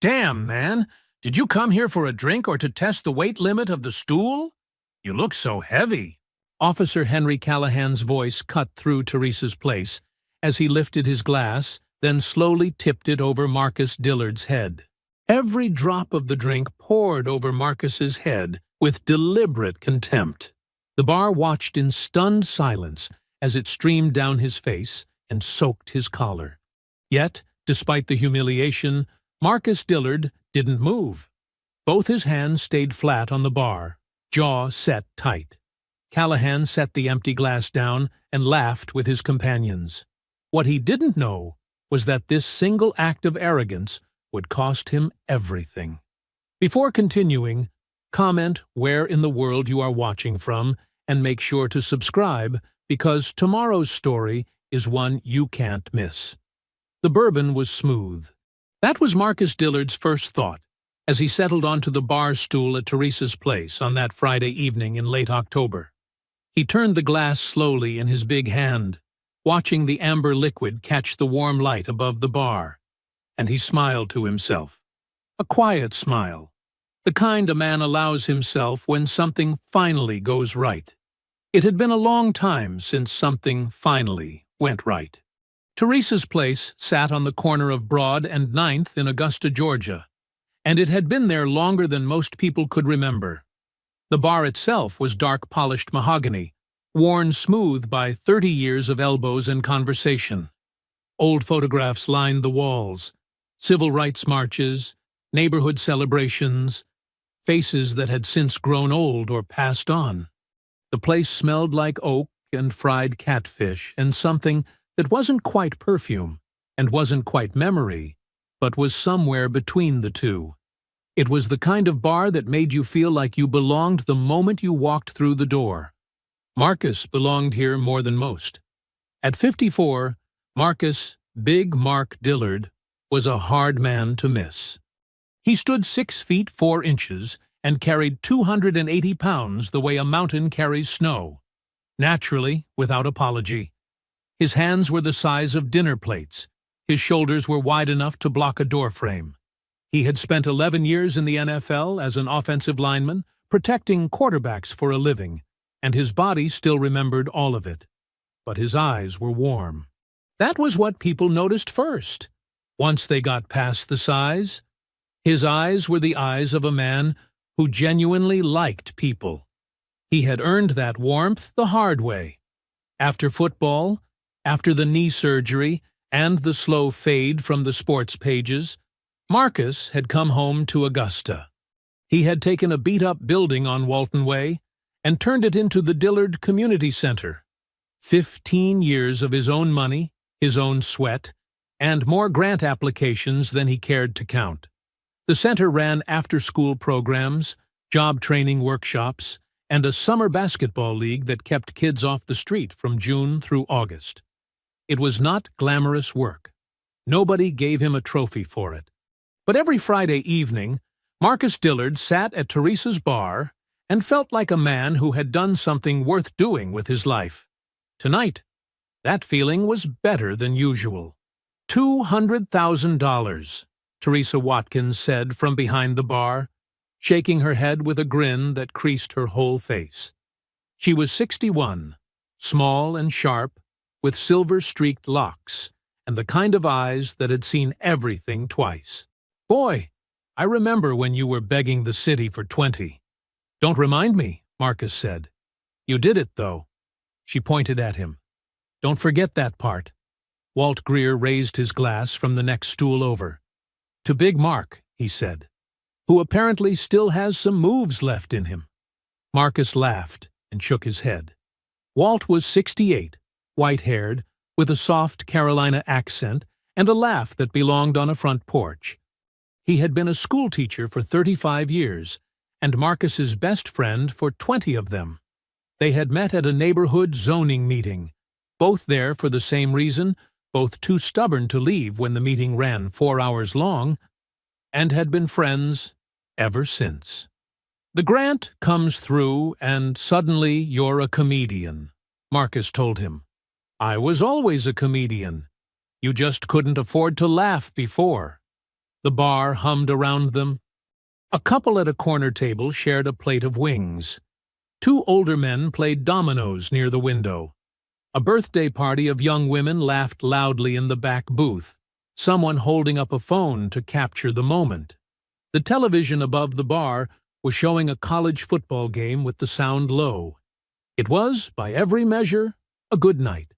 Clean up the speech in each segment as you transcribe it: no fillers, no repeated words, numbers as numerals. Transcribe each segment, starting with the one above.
Damn, man! Did you come here for a drink or to test the weight limit of the stool? You look so heavy. Officer Henry Callahan's voice cut through Teresa's place as he lifted his glass, then slowly tipped it over Marcus Dillard's head. Every drop of the drink poured over Marcus's head with deliberate contempt. The bar watched in stunned silence as it streamed down his face and soaked his collar. Yet, despite the humiliation, Marcus Dillard didn't move. Both his hands stayed flat on the bar, jaw set tight. Callahan set the empty glass down and laughed with his companions. What he didn't know was that this single act of arrogance would cost him everything. Before continuing, comment where in the world you are watching from and make sure to subscribe because tomorrow's story is one you can't miss. The bourbon was smooth. That was Marcus Dillard's first thought as he settled onto the bar stool at Teresa's place on that Friday evening in late October. He turned the glass slowly in his big hand, watching the amber liquid catch the warm light above the bar, and he smiled to himself. A quiet smile, the kind a man allows himself when something finally goes right. It had been a long time since something finally went right. Teresa's place sat on the corner of Broad and 9th in Augusta, Georgia, and it had been there longer than most people could remember. The bar itself was dark polished mahogany, worn smooth by 30 years of elbows and conversation. Old photographs lined the walls, civil rights marches, neighborhood celebrations, faces that had since grown old or passed on. The place smelled like oak and fried catfish and something that wasn't quite perfume and wasn't quite memory, but was somewhere between the two. It was the kind of bar that made you feel like you belonged the moment you walked through the door. Marcus belonged here more than most. At 54, Marcus, Big Mark Dillard, was a hard man to miss. He stood 6 feet 4 inches and carried 280 pounds the way a mountain carries snow, naturally, without apology. His hands were the size of dinner plates. His shoulders were wide enough to block a doorframe. He had spent 11 years in the NFL as an offensive lineman, protecting quarterbacks for a living, and his body still remembered all of it. But his eyes were warm. That was what people noticed first. Once they got past the size, his eyes were the eyes of a man who genuinely liked people. He had earned that warmth the hard way. After football, after the knee surgery and the slow fade from the sports pages, Marcus had come home to Augusta. He had taken a beat-up building on Walton Way and turned it into the Dillard Community Center. 15 years of his own money, his own sweat, and more grant applications than he cared to count. The center ran after-school programs, job training workshops, and a summer basketball league that kept kids off the street from June through August. It was not glamorous work. Nobody gave him a trophy for it. But every Friday evening, Marcus Dillard sat at Teresa's bar and felt like a man who had done something worth doing with his life. Tonight, that feeling was better than usual. $200,000, Teresa Watkins said from behind the bar, shaking her head with a grin that creased her whole face. She was 61, small and sharp, with silver-streaked locks, and the kind of eyes that had seen everything twice. Boy, I remember when you were begging the city for 20. Don't remind me, Marcus said. You did it, though. She pointed at him. Don't forget that part. Walt Greer raised his glass from the next stool over. To Big Mark, he said, who apparently still has some moves left in him. Marcus laughed and shook his head. Walt was 68, white-haired, with a soft Carolina accent and a laugh that belonged on a front porch. He had been a schoolteacher for 35 years, and Marcus's best friend for 20 of them. They had met at a neighborhood zoning meeting, both there for the same reason, both too stubborn to leave when the meeting ran 4 hours long, and had been friends ever since. The grant comes through, and suddenly you're a comedian, Marcus told him. I was always a comedian. You just couldn't afford to laugh before. The bar hummed around them. A couple at a corner table shared a plate of wings. Two older men played dominoes near the window. A birthday party of young women laughed loudly in the back booth, someone holding up a phone to capture the moment. The television above the bar was showing a college football game with the sound low. It was, by every measure, a good night.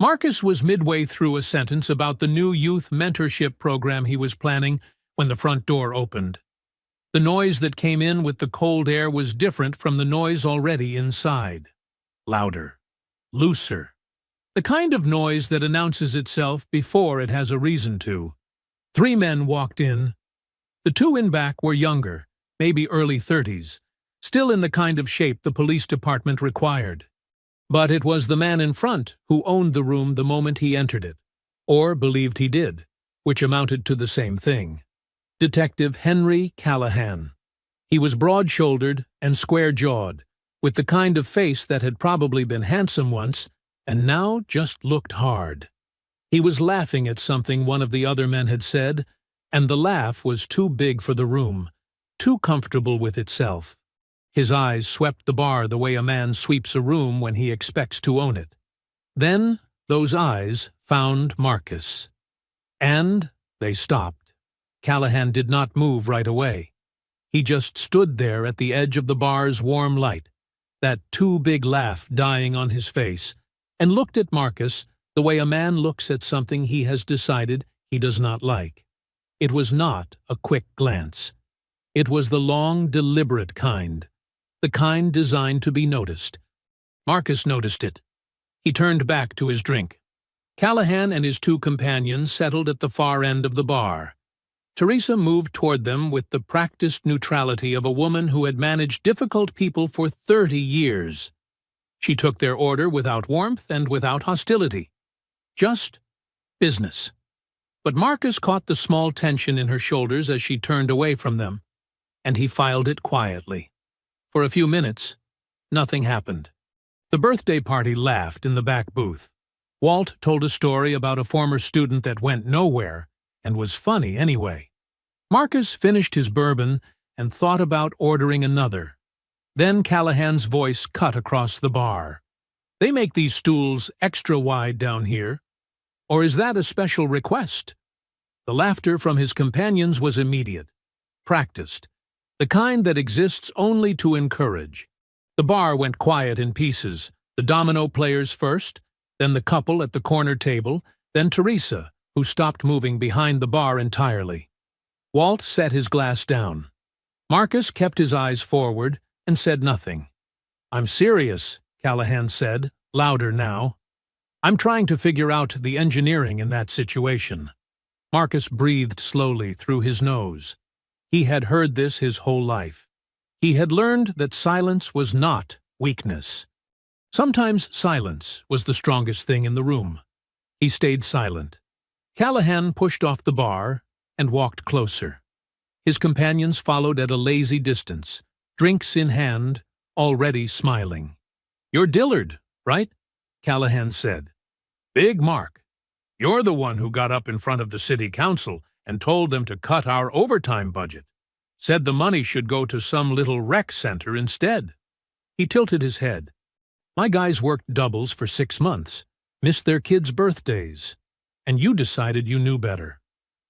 Marcus was midway through a sentence about the new youth mentorship program he was planning when the front door opened. The noise that came in with the cold air was different from the noise already inside. Louder. Looser. The kind of noise that announces itself before it has a reason to. 3 men walked in. The 2 in back were younger, maybe early 30s, still in the kind of shape the police department required. But it was the man in front who owned the room the moment he entered it, or believed he did, which amounted to the same thing. Detective Henry Callahan. He was broad-shouldered and square-jawed, with the kind of face that had probably been handsome once, and now just looked hard. He was laughing at something one of the other men had said, and the laugh was too big for the room, too comfortable with itself. His eyes swept the bar the way a man sweeps a room when he expects to own it. Then those eyes found Marcus. And they stopped. Callahan did not move right away. He just stood there at the edge of the bar's warm light, that too big laugh dying on his face, and looked at Marcus the way a man looks at something he has decided he does not like. It was not a quick glance. It was the long, deliberate kind, the kind designed to be noticed. Marcus noticed it. He turned back to his drink. Callahan and his 2 companions settled at the far end of the bar. Teresa moved toward them with the practiced neutrality of a woman who had managed difficult people for 30 years. She took their order without warmth and without hostility. Just business. But Marcus caught the small tension in her shoulders as she turned away from them, and he filed it quietly. For a few minutes, nothing happened. The birthday party laughed in the back booth. Walt told a story about a former student that went nowhere and was funny anyway. Marcus finished his bourbon and thought about ordering another. Then Callahan's voice cut across the bar. "They make these stools extra wide down here. Or is that a special request?" The laughter from his companions was immediate, practiced, the kind that exists only to encourage. The bar went quiet in pieces, the domino players first, then the couple at the corner table, then Teresa, who stopped moving behind the bar entirely. Walt set his glass down. Marcus kept his eyes forward and said nothing. "I'm serious," Callahan said, louder now. "I'm trying to figure out the engineering in that situation." Marcus breathed slowly through his nose. He had heard this his whole life. He had learned that silence was not weakness. Sometimes silence was the strongest thing in the room. He stayed silent. Callahan pushed off the bar and walked closer. His companions followed at a lazy distance, drinks in hand, already smiling. "You're Dillard, right?" Callahan said. "Big Mark. You're the one who got up in front of the city council and told them to cut our overtime budget. Said the money should go to some little rec center instead." He tilted his head. "My guys worked doubles for 6 months, missed their kids' birthdays. And you decided you knew better."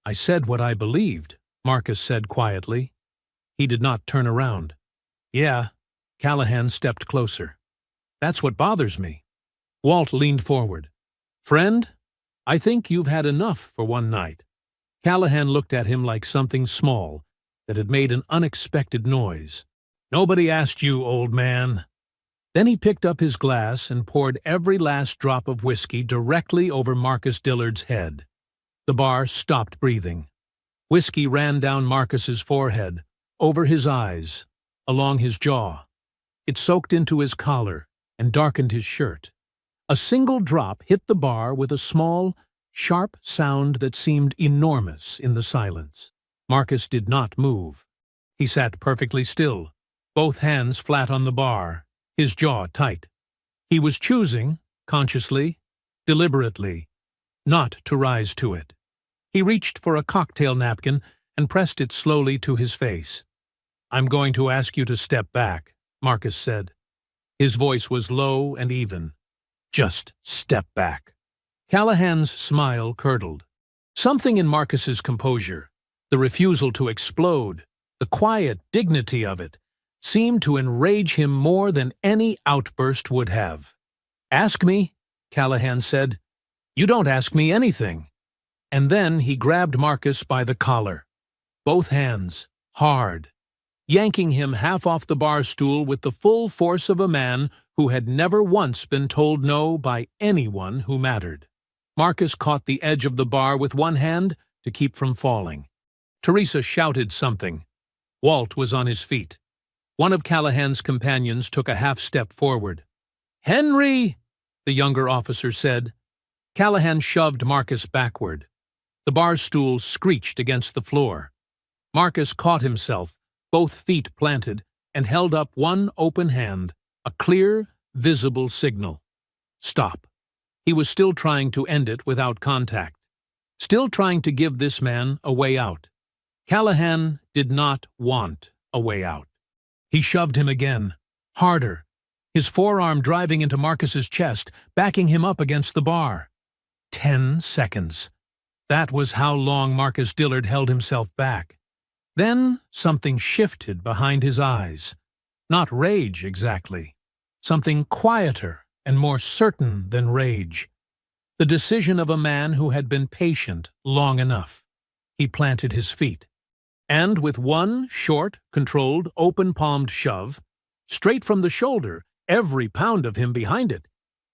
"I said what I believed," Marcus said quietly. He did not turn around. "Yeah." Callahan stepped closer. "That's what bothers me." Walt leaned forward. "Friend, I think you've had enough for one night." Callahan looked at him like something small that had made an unexpected noise. "Nobody asked you, old man." Then he picked up his glass and poured every last drop of whiskey directly over Marcus Dillard's head. The bar stopped breathing. Whiskey ran down Marcus's forehead, over his eyes, along his jaw. It soaked into his collar and darkened his shirt. A single drop hit the bar with a small, sharp sound that seemed enormous in the silence. Marcus did not move. He sat perfectly still, both hands flat on the bar, his jaw tight. He was choosing, consciously, deliberately, not to rise to it. He reached for a cocktail napkin and pressed it slowly to his face. "I'm going to ask you to step back," Marcus said. His voice was low and even. "Just step back." Callahan's smile curdled. Something in Marcus's composure, the refusal to explode, the quiet dignity of it, seemed to enrage him more than any outburst would have. "Ask me," Callahan said. "You don't ask me anything." And then he grabbed Marcus by the collar. Both hands, hard, yanking him half off the bar stool with the full force of a man who had never once been told no by anyone who mattered. Marcus caught the edge of the bar with one hand to keep from falling. Teresa shouted something. Walt was on his feet. One of Callahan's companions took a half-step forward. "Henry!" the younger officer said. Callahan shoved Marcus backward. The bar stool screeched against the floor. Marcus caught himself, both feet planted, and held up one open hand, a clear, visible signal. Stop. He was still trying to end it without contact, still trying to give this man a way out. Callahan did not want a way out. He shoved him again, harder, his forearm driving into Marcus's chest, backing him up against the bar. 10 seconds. That was how long Marcus Dillard held himself back. Then something shifted behind his eyes. Not rage, exactly. Something quieter and more certain than rage. The decision of a man who had been patient long enough. He planted his feet. And with one short, controlled, open-palmed shove, straight from the shoulder, every pound of him behind it,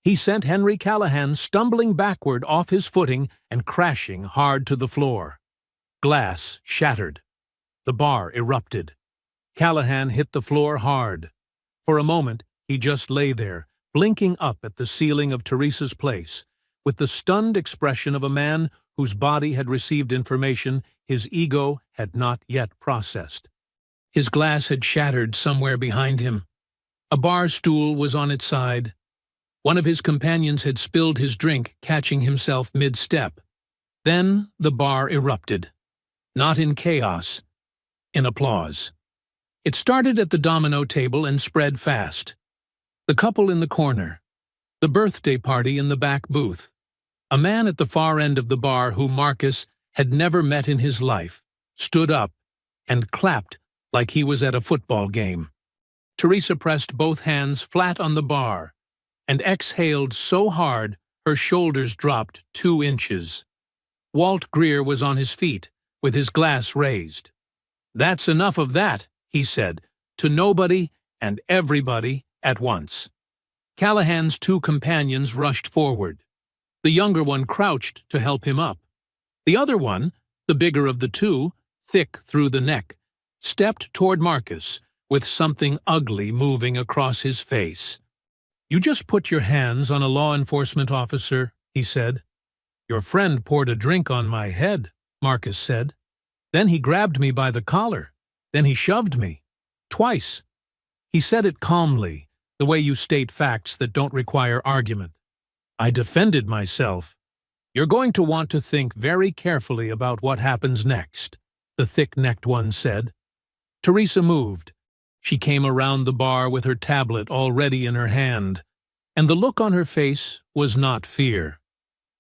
he sent Henry Callahan stumbling backward off his footing and crashing hard to the floor. Glass shattered. The bar erupted. Callahan hit the floor hard. For a moment, he just lay there, blinking up at the ceiling of Teresa's place, with the stunned expression of a man whose body had received information his ego had not yet processed. His glass had shattered somewhere behind him. A bar stool was on its side. One of his companions had spilled his drink, catching himself mid-step. Then the bar erupted. Not in chaos, in applause. It started at the domino table and spread fast. The couple in the corner. The birthday party in the back booth. A man at the far end of the bar who Marcus had never met in his life stood up and clapped like he was at a football game. Teresa pressed both hands flat on the bar and exhaled so hard her shoulders dropped 2 inches. Walt Greer was on his feet, with his glass raised. "That's enough of that," he said, to nobody and everybody at once. Callahan's 2 companions rushed forward. The younger one crouched to help him up. The other one, the bigger of the 2, thick through the neck, stepped toward Marcus, with something ugly moving across his face. "You just put your hands on a law enforcement officer," he said. "Your friend poured a drink on my head," Marcus said. "Then he grabbed me by the collar. Then he shoved me. Twice." He said it calmly, the way you state facts that don't require argument. "I defended myself." "You're going to want to think very carefully about what happens next," the thick-necked one said. Teresa moved. She came around the bar with her tablet already in her hand, and the look on her face was not fear.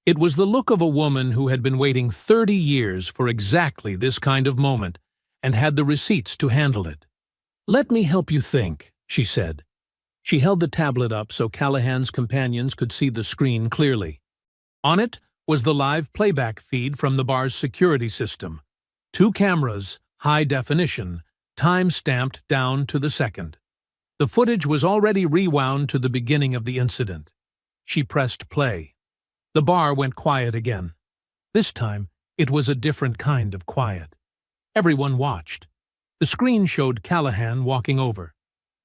It was the look of a woman who had been waiting 30 years for exactly this kind of moment and had the receipts to handle it. "Let me help you think," she said. She held the tablet up so Callahan's companions could see the screen clearly. On it was the live playback feed from the bar's security system. 2 cameras, high definition, time-stamped down to the second. The footage was already rewound to the beginning of the incident. She pressed play. The bar went quiet again. This time, it was a different kind of quiet. Everyone watched. The screen showed Callahan walking over.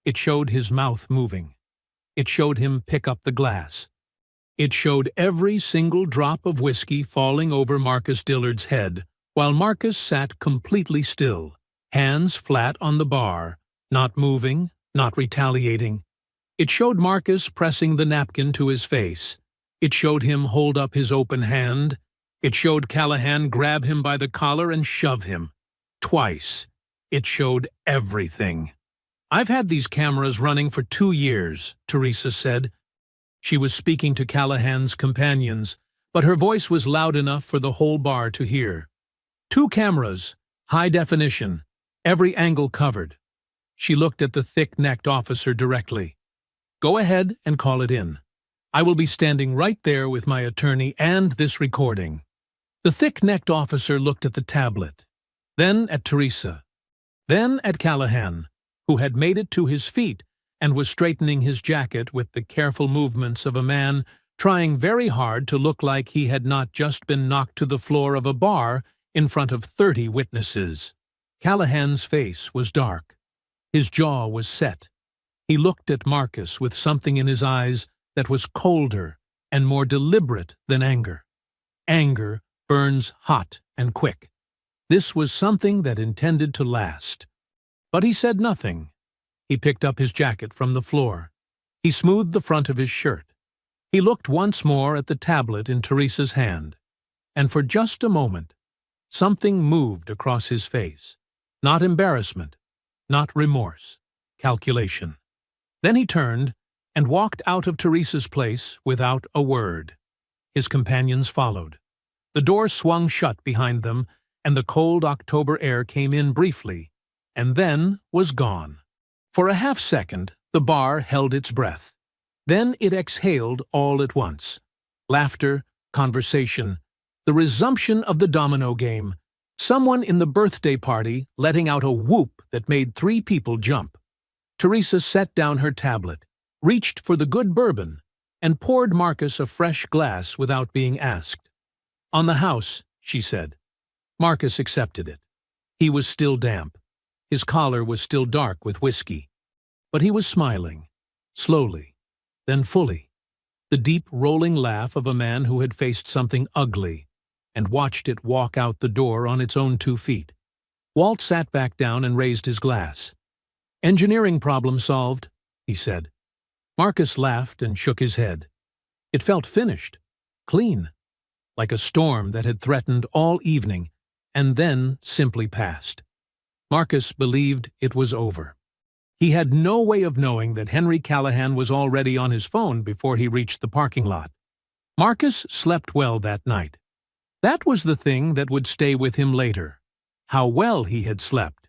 It showed his mouth moving. It showed him pick up the glass. It showed every single drop of whiskey falling over Marcus Dillard's head, while Marcus sat completely still, hands flat on the bar, not moving, not retaliating. It showed Marcus pressing the napkin to his face. It showed him hold up his open hand. It showed Callahan grab him by the collar and shove him. Twice. It showed everything. "I've had these cameras running for 2 years," Teresa said. She was speaking to Callahan's companions, but her voice was loud enough for the whole bar to hear. "2 cameras, high definition, every angle covered." She looked at the thick-necked officer directly. "Go ahead and call it in. I will be standing right there with my attorney and this recording." The thick-necked officer looked at the tablet, then at Teresa, then at Callahan, who had made it to his feet and was straightening his jacket with the careful movements of a man trying very hard to look like he had not just been knocked to the floor of a bar in front of 30 witnesses. Callahan's face was dark. His jaw was set. He looked at Marcus with something in his eyes that was colder and more deliberate than anger. Anger burns hot and quick. This was something that intended to last. But he said nothing. He picked up his jacket from the floor. He smoothed the front of his shirt. He looked once more at the tablet in Teresa's hand. And for just a moment, something moved across his face. Not embarrassment, not remorse, calculation. Then he turned and walked out of Teresa's place without a word. His companions followed. The door swung shut behind them, and the cold October air came in briefly, and then was gone. For a half-second, the bar held its breath. Then it exhaled all at once. Laughter, conversation, the resumption of the domino game, someone in the birthday party letting out a whoop that made 3 people jump. Teresa set down her tablet, reached for the good bourbon, and poured Marcus a fresh glass without being asked. "On the house," she said. Marcus accepted it. He was still damp. His collar was still dark with whiskey. But he was smiling, slowly, then fully, the deep rolling laugh of a man who had faced something ugly and watched it walk out the door on its own 2 feet. Walt sat back down and raised his glass. "Engineering problem solved," he said. Marcus laughed and shook his head. It felt finished, clean, like a storm that had threatened all evening and then simply passed. Marcus believed it was over. He had no way of knowing that Henry Callahan was already on his phone before he reached the parking lot. Marcus slept well that night. That was the thing that would stay with him later. How well he had slept.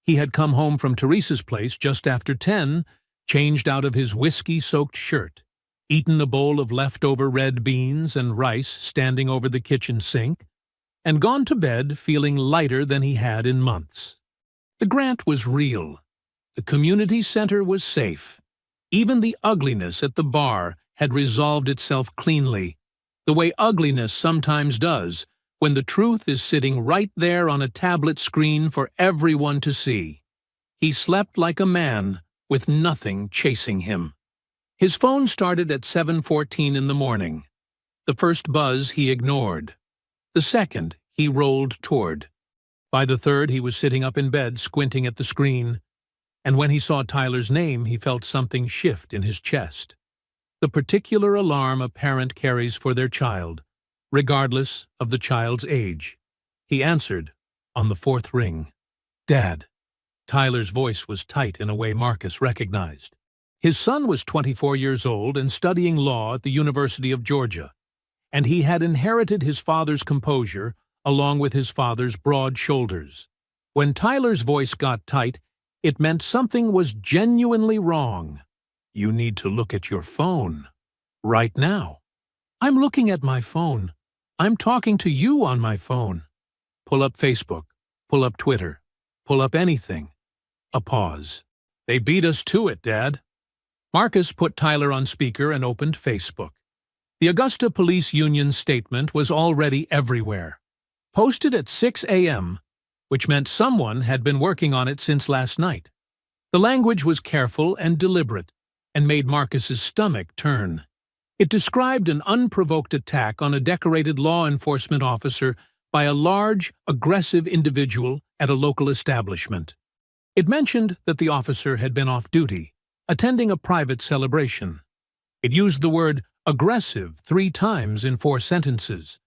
He had come home from Teresa's place just after 10, changed out of his whiskey-soaked shirt, eaten a bowl of leftover red beans and rice standing over the kitchen sink, and gone to bed feeling lighter than he had in months. The grant was real. The community center was safe. Even the ugliness at the bar had resolved itself cleanly, the way ugliness sometimes does when the truth is sitting right there on a tablet screen for everyone to see. He slept like a man with nothing chasing him. His phone started at 7:14 in the morning. The first buzz he ignored. The second he rolled toward. By the third he was sitting up in bed squinting at the screen, and when he saw Tyler's name he felt something shift in his chest. The particular alarm a parent carries for their child, regardless of the child's age. He answered on the 4th ring. "Dad." Tyler's voice was tight in a way Marcus recognized. His son was 24 years old and studying law at the University of Georgia, and he had inherited his father's composure along with his father's broad shoulders. When Tyler's voice got tight, it meant something was genuinely wrong. "You need to look at your phone. Right now." "I'm looking at my phone. I'm talking to you on my phone." "Pull up Facebook. Pull up Twitter. Pull up anything." A pause. "They beat us to it, Dad." Marcus put Tyler on speaker and opened Facebook. The Augusta Police Union's statement was already everywhere. Posted at 6 a.m., which meant someone had been working on it since last night. The language was careful and deliberate, and made Marcus's stomach turn. It described an unprovoked attack on a decorated law enforcement officer by a large, aggressive individual at a local establishment. It mentioned that the officer had been off duty, attending a private celebration. It used the word aggressive 3 times in 4 sentences.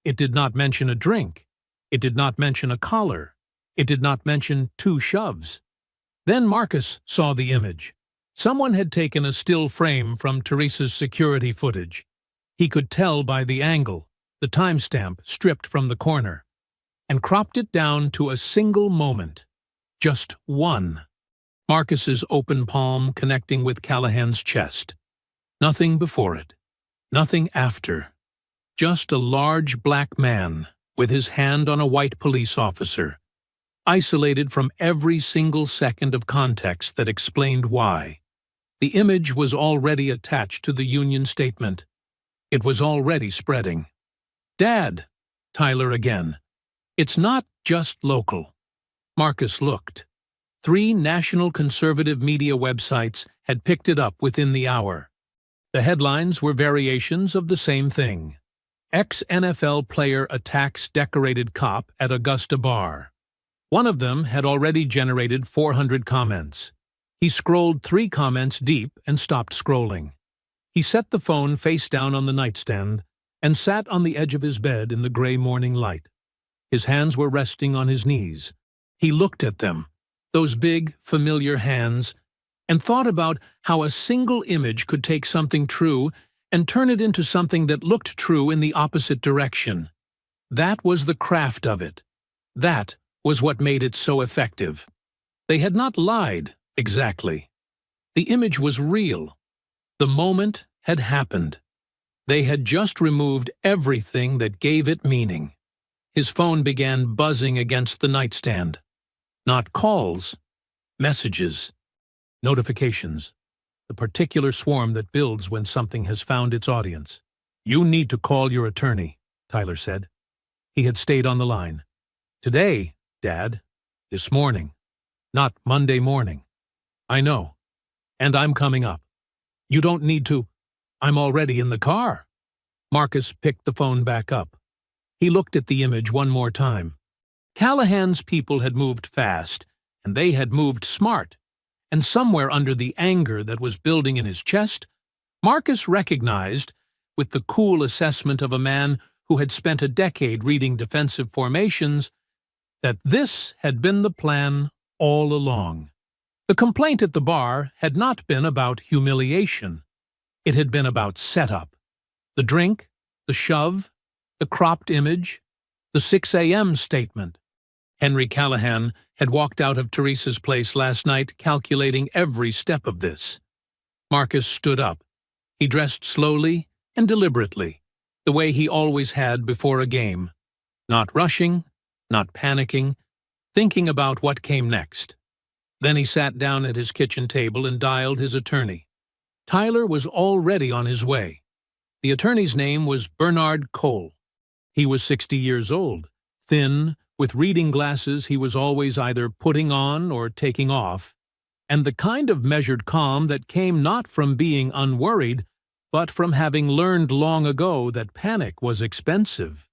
It did not mention a drink. It did not mention a collar. It did not mention 2 shoves. Then Marcus saw the image. Someone had taken a still frame from Teresa's security footage. He could tell by the angle, the timestamp stripped from the corner, and cropped it down to a single moment. Just one. Marcus's open palm connecting with Callahan's chest. Nothing before it. Nothing after. Just a large black man, with his hand on a white police officer, isolated from every single second of context that explained why. The image was already attached to the union statement. It was already spreading. "Dad," Tyler again. "It's not just local." Marcus looked. 3 national conservative media websites had picked it up within the hour. The headlines were variations of the same thing. Ex-NFL player attacks decorated cop at Augusta bar. One of them had already generated 400 comments. He scrolled 3 comments deep and stopped scrolling. He set the phone face down on the nightstand and sat on the edge of his bed in the gray morning light. His hands were resting on his knees. He looked at them, those big, familiar hands, and thought about how a single image could take something true and turn it into something that looked true in the opposite direction. That was the craft of it. That was what made it so effective. They had not lied, exactly. The image was real. The moment had happened. They had just removed everything that gave it meaning. His phone began buzzing against the nightstand. Not calls, messages, notifications, the particular swarm that builds when something has found its audience. "You need to call your attorney," Tyler said. He had stayed on the line. "Today, Dad. This morning. Not Monday morning." "I know. And I'm coming up." "You don't need to. I'm already in the car." Marcus picked the phone back up. He looked at the image one more time. Callahan's people had moved fast, and they had moved smart. And somewhere under the anger that was building in his chest, Marcus recognized, with the cool assessment of a man who had spent a decade reading defensive formations, that this had been the plan all along. The complaint at the bar had not been about humiliation. It had been about setup. The drink, the shove, the cropped image, the 6 a.m. statement. Henry Callahan had walked out of Teresa's place last night calculating every step of this. Marcus stood up. He dressed slowly and deliberately, the way he always had before a game. Not rushing, not panicking, thinking about what came next. Then he sat down at his kitchen table and dialed his attorney. Tyler was already on his way. The attorney's name was Bernard Cole. He was 60 years old, thin, with reading glasses he was always either putting on or taking off, and the kind of measured calm that came not from being unworried, but from having learned long ago that panic was expensive.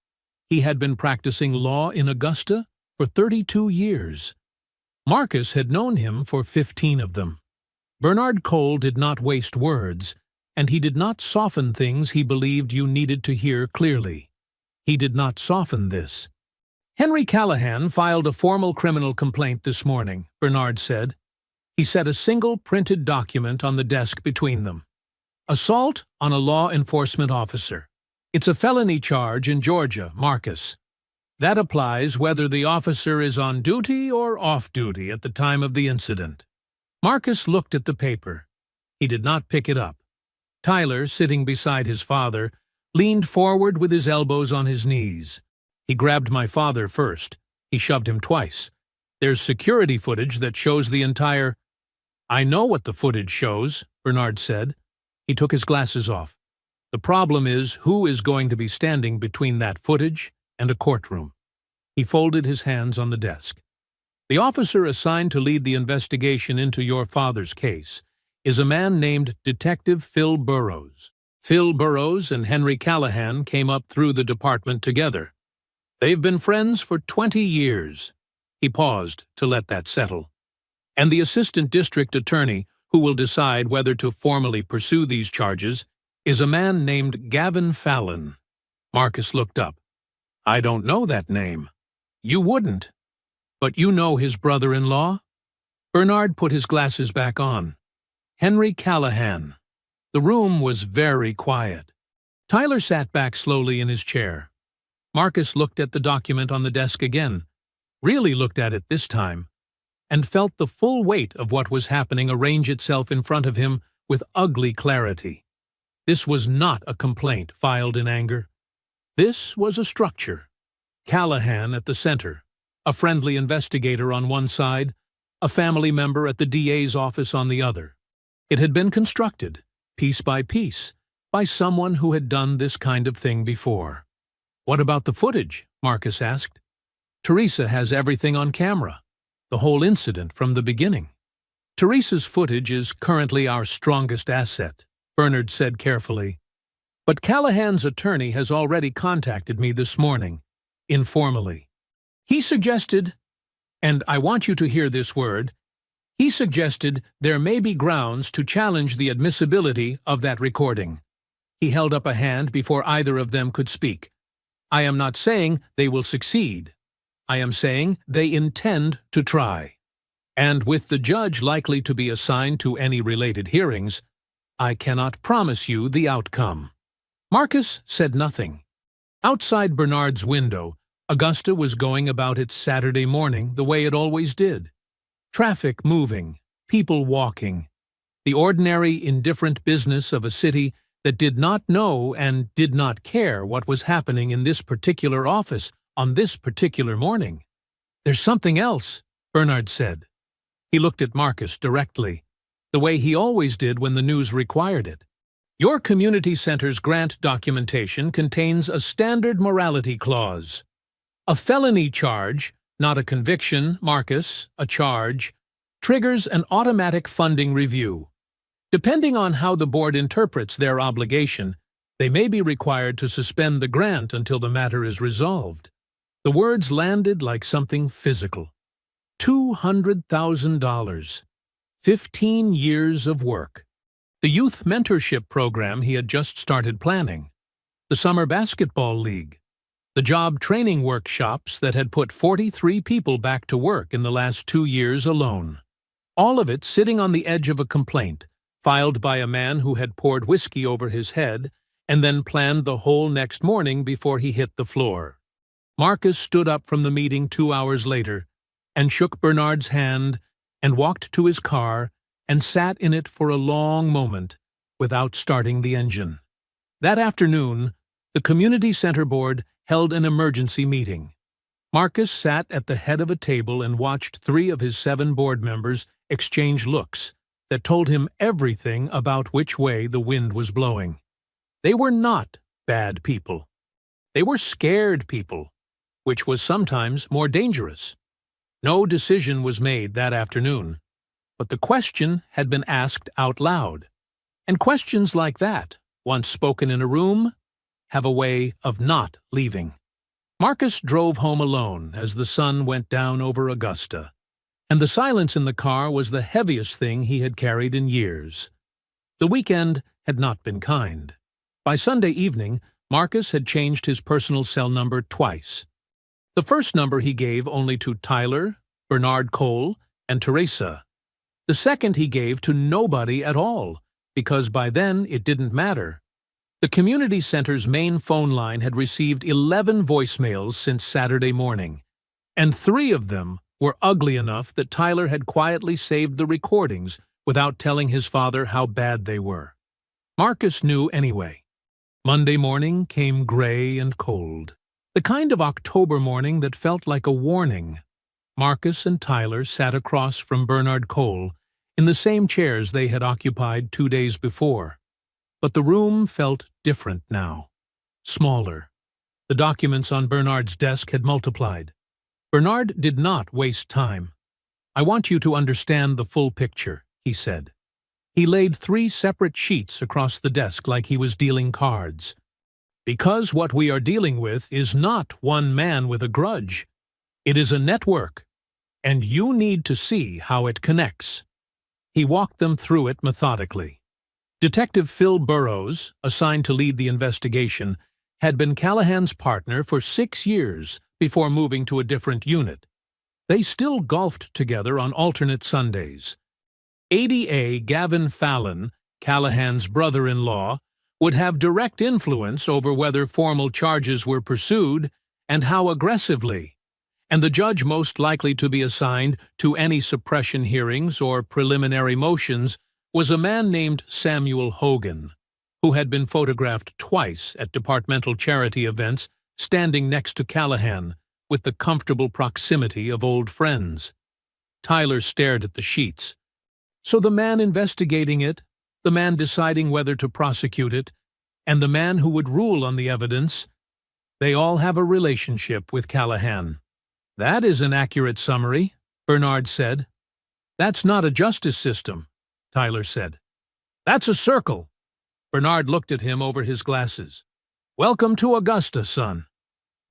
He had been practicing law in Augusta for 32 years. Marcus had known him for 15 of them. Bernard Cole did not waste words, and he did not soften things he believed you needed to hear clearly. He did not soften this. "Henry Callahan filed a formal criminal complaint this morning," Bernard said. He set a single printed document on the desk between them. "Assault on a law enforcement officer. It's a felony charge in Georgia, Marcus. That applies whether the officer is on duty or off duty at the time of the incident." Marcus looked at the paper. He did not pick it up. Tyler, sitting beside his father, leaned forward with his elbows on his knees. "He grabbed my father first. He shoved him twice. There's security footage that shows the entire—" "I know what the footage shows," Bernard said. He took his glasses off. "The problem is who is going to be standing between that footage and a courtroom." He folded his hands on the desk. "The officer assigned to lead the investigation into your father's case is a man named Detective Phil Burrows. Phil Burrows and Henry Callahan came up through the department together. They've been friends for 20 years. He paused to let that settle. "And the assistant district attorney, who will decide whether to formally pursue these charges, is a man named Gavin Fallon." Marcus looked up. "I don't know that name." "You wouldn't." But you know his brother-in-law? Bernard put his glasses back on. Henry Callahan. The room was very quiet. Tyler sat back slowly in his chair. Marcus looked at the document on the desk again, really looked at it this time, and felt the full weight of what was happening arrange itself in front of him with ugly clarity. This was not a complaint filed in anger. This was a structure. Callahan at the center, a friendly investigator on one side, a family member at the DA's office on the other. It had been constructed, piece by piece, by someone who had done this kind of thing before. "What about the footage?" Marcus asked. "Teresa has everything on camera, the whole incident from the beginning." "Teresa's footage is currently our strongest asset," Bernard said carefully. "But Callahan's attorney has already contacted me this morning, informally. He suggested, and I want you to hear this word, he suggested there may be grounds to challenge the admissibility of that recording." He held up a hand before either of them could speak. "I am not saying they will succeed. I am saying they intend to try. And with the judge likely to be assigned to any related hearings, I cannot promise you the outcome." Marcus said nothing. Outside Bernard's window, Augusta was going about its Saturday morning the way it always did. Traffic moving, people walking. The ordinary, indifferent business of a city that did not know and did not care what was happening in this particular office on this particular morning. "There's something else," Bernard said. He looked at Marcus directly, the way he always did when the news required it. "Your community center's grant documentation contains a standard morality clause. A felony charge, not a conviction, Marcus, a charge, triggers an automatic funding review. Depending on how the board interprets their obligation, they may be required to suspend the grant until the matter is resolved." The words landed like something physical. $200,000. 15 years of work. The youth mentorship program he had just started planning. The summer basketball league. The job training workshops that had put 43 people back to work in the last 2 years alone. All of it sitting on the edge of a complaint, filed by a man who had poured whiskey over his head and then planned the whole next morning before he hit the floor. Marcus stood up from the meeting 2 hours later and shook Bernard's hand and walked to his car and sat in it for a long moment without starting the engine. That afternoon, the community center board held an emergency meeting. Marcus sat at the head of a table and watched 3 of his 7 board members exchange looks that told him everything about which way the wind was blowing. They were not bad people. They were scared people, which was sometimes more dangerous. No decision was made that afternoon, but the question had been asked out loud. And questions like that, once spoken in a room, have a way of not leaving. Marcus drove home alone as the sun went down over Augusta, and the silence in the car was the heaviest thing he had carried in years. The weekend had not been kind. By Sunday evening, Marcus had changed his personal cell number twice. The first number he gave only to Tyler, Bernard Cole, and Teresa. The second he gave to nobody at all, because by then it didn't matter. The community center's main phone line had received 11 voicemails since Saturday morning, and 3 of them were ugly enough that Tyler had quietly saved the recordings without telling his father how bad they were. Marcus knew anyway. Monday morning came gray and cold, the kind of October morning that felt like a warning. Marcus and Tyler sat across from Bernard Cole in the same chairs they had occupied 2 days before. But the room felt different now, smaller. The documents on Bernard's desk had multiplied. Bernard did not waste time. "I want you to understand the full picture," he said. He laid 3 separate sheets across the desk like he was dealing cards. "Because what we are dealing with is not one man with a grudge. It is a network, and you need to see how it connects." He walked them through it methodically. Detective Phil Burrows, assigned to lead the investigation, had been Callahan's partner for 6 years before moving to a different unit. They still golfed together on alternate Sundays. ADA Gavin Fallon, Callahan's brother-in-law, would have direct influence over whether formal charges were pursued and how aggressively, and the judge most likely to be assigned to any suppression hearings or preliminary motions was a man named Samuel Hogan, who had been photographed twice at departmental charity events standing next to Callahan with the comfortable proximity of old friends. Tyler stared at the sheets. So the man investigating it, the man deciding whether to prosecute it, and the man who would rule on the evidence, they all have a relationship with Callahan. That is an accurate summary, Bernard said. That's not a justice system, Tyler said. That's a circle. Bernard looked at him over his glasses. Welcome to Augusta, son.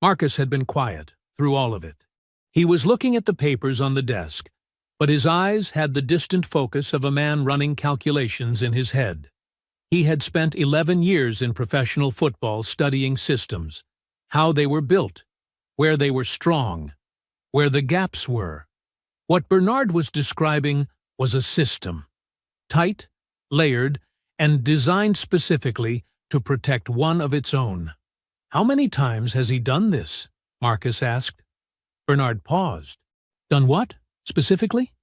Marcus had been quiet through all of it. He was looking at the papers on the desk, but his eyes had the distant focus of a man running calculations in his head. He had spent 11 years in professional football studying systems, how they were built, where they were strong, where the gaps were. What Bernard was describing was a system, tight, layered, and designed specifically to protect one of its own. How many times has he done this? Marcus asked. Bernard paused. Done what, specifically?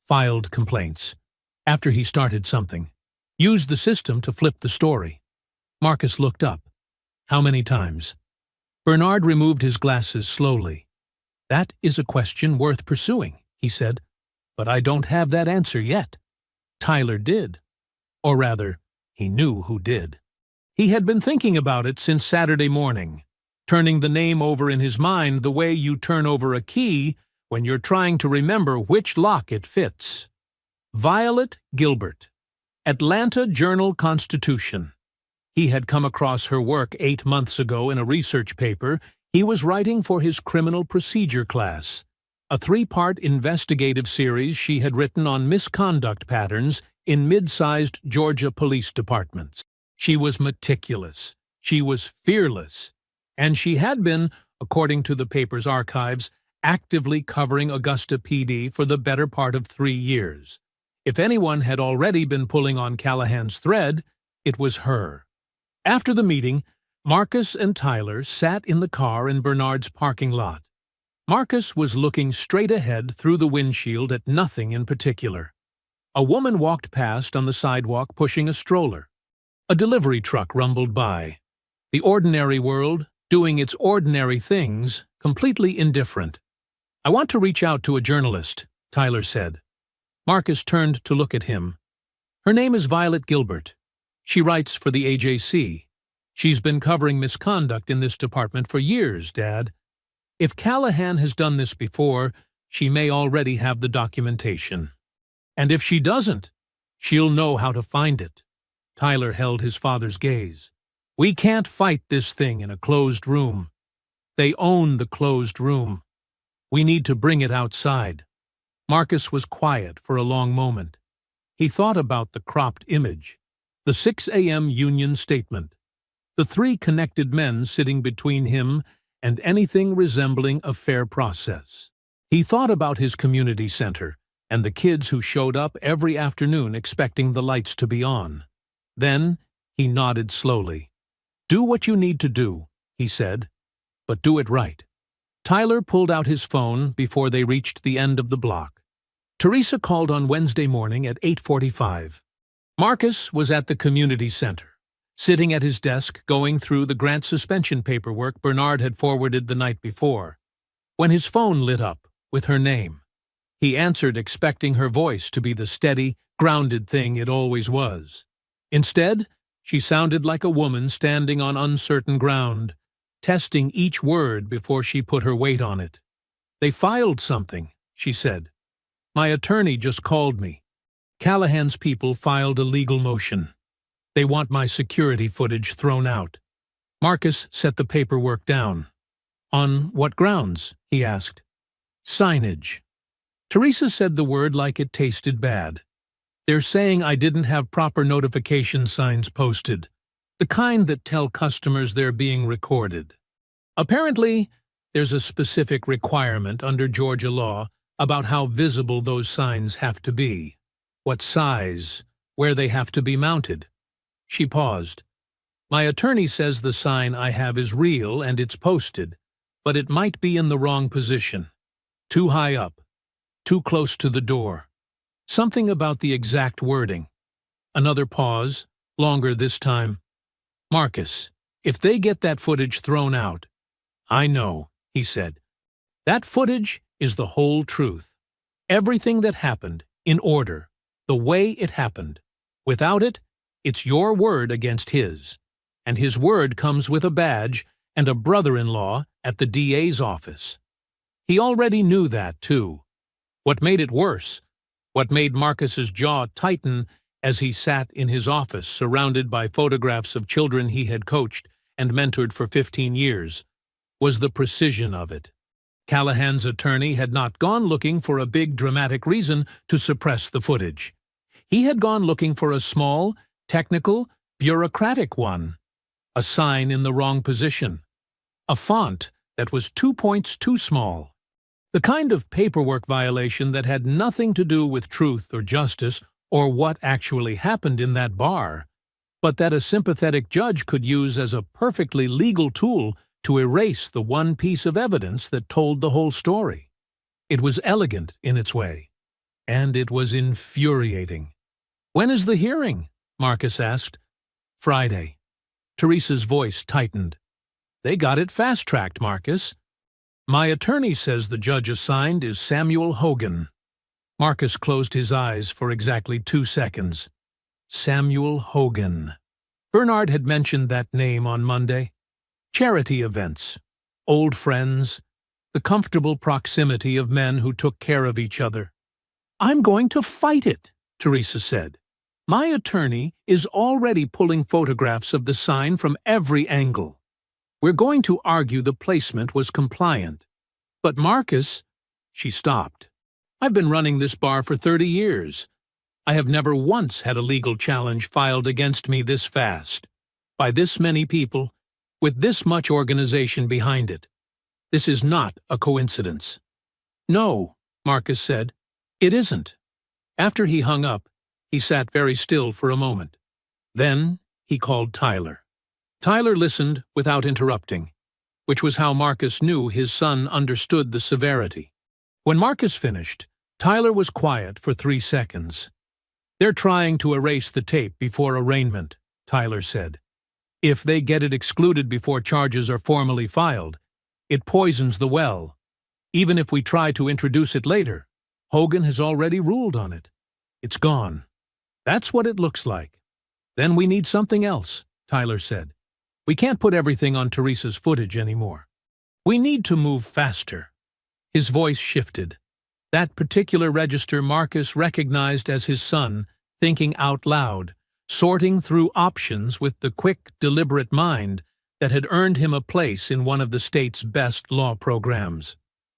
Filed complaints. After he started something. Used the system to flip the story. Marcus looked up. How many times? Bernard removed his glasses slowly. That is a question worth pursuing, he said, but I don't have that answer yet. Tyler did. Or rather, he knew who did. He had been thinking about it since Saturday morning, turning the name over in his mind the way you turn over a key when you're trying to remember which lock it fits. Violet Gilbert, Atlanta Journal-Constitution. He had come across her work 8 months ago in a research paper he was writing for his criminal procedure class, a 3-part investigative series she had written on misconduct patterns in mid-sized Georgia police departments. She was meticulous, she was fearless, and she had been, according to the paper's archives, actively covering Augusta PD for the better part of 3 years. If anyone had already been pulling on Callahan's thread, it was her. After the meeting, Marcus and Tyler sat in the car in Bernard's parking lot. Marcus was looking straight ahead through the windshield at nothing in particular. A woman walked past on the sidewalk pushing a stroller. A delivery truck rumbled by. The ordinary world, doing its ordinary things, completely indifferent. I want to reach out to a journalist, Tyler said. Marcus turned to look at him. Her name is Violet Gilbert. She writes for the AJC. She's been covering misconduct in this department for years, Dad. If Callahan has done this before, she may already have the documentation. And if she doesn't, she'll know how to find it. Tyler held his father's gaze. We can't fight this thing in a closed room. They own the closed room. We need to bring it outside. Marcus was quiet for a long moment. He thought about the cropped image, the 6 a.m. Union statement, the 3 connected men sitting between him and anything resembling a fair process. He thought about his community center and the kids who showed up every afternoon expecting the lights to be on. Then he nodded slowly. Do what you need to do, he said, but do it right. Tyler pulled out his phone before they reached the end of the block. Teresa called on Wednesday morning at 8:45. Marcus was at the community center, sitting at his desk going through the grant suspension paperwork Bernard had forwarded the night before, when his phone lit up with her name. He answered expecting her voice to be the steady, grounded thing it always was. Instead, she sounded like a woman standing on uncertain ground, testing each word before she put her weight on it. They filed something, she said. My attorney just called me. Callahan's people filed a legal motion. They want my security footage thrown out. Marcus set the paperwork down. On what grounds? He asked. Signage. Teresa said the word like it tasted bad. They're saying I didn't have proper notification signs posted, the kind that tell customers they're being recorded. Apparently, there's a specific requirement under Georgia law about how visible those signs have to be, what size, where they have to be mounted. She paused. My attorney says the sign I have is real and it's posted, but it might be in the wrong position. Too high up, too close to the door. Something about the exact wording. Another pause, longer this time. Marcus, if they get that footage thrown out. I know, he said. That footage is the whole truth. Everything that happened, in order, the way it happened. Without it, it's your word against his. And his word comes with a badge and a brother-in-law at the DA's office. He already knew that, too. What made it worse, what made Marcus's jaw tighten as he sat in his office surrounded by photographs of children he had coached and mentored for 15 years, was the precision of it. Callahan's attorney had not gone looking for a big dramatic reason to suppress the footage. He had gone looking for a small, technical, bureaucratic one. A sign in the wrong position. A font that was 2 points too small. The kind of paperwork violation that had nothing to do with truth or justice or what actually happened in that bar, but that a sympathetic judge could use as a perfectly legal tool to erase the one piece of evidence that told the whole story. It was elegant in its way, and it was infuriating. When is the hearing? Marcus asked. Friday. Teresa's voice tightened. They got it fast-tracked, Marcus. My attorney says the judge assigned is Samuel Hogan. Marcus closed his eyes for exactly 2 seconds. Samuel Hogan. Bernard had mentioned that name on Monday. Charity events, old friends, the comfortable proximity of men who took care of each other. I'm going to fight it, Teresa said. My attorney is already pulling photographs of the sign from every angle. We're going to argue the placement was compliant. But Marcus, she stopped. I've been running this bar for 30 years. I have never once had a legal challenge filed against me this fast, by this many people, with this much organization behind it. This is not a coincidence. No, Marcus said, it isn't. After he hung up, he sat very still for a moment. Then he called Tyler. Tyler listened without interrupting, which was how Marcus knew his son understood the severity. When Marcus finished, Tyler was quiet for 3 seconds. They're trying to erase the tape before arraignment, Tyler said. If they get it excluded before charges are formally filed, it poisons the well. Even if we try to introduce it later, Hogan has already ruled on it. It's gone. That's what it looks like. Then we need something else, Tyler said. We can't put everything on Teresa's footage anymore. We need to move faster. His voice shifted. That particular register Marcus recognized as his son, thinking out loud, sorting through options with the quick, deliberate mind that had earned him a place in one of the state's best law programs.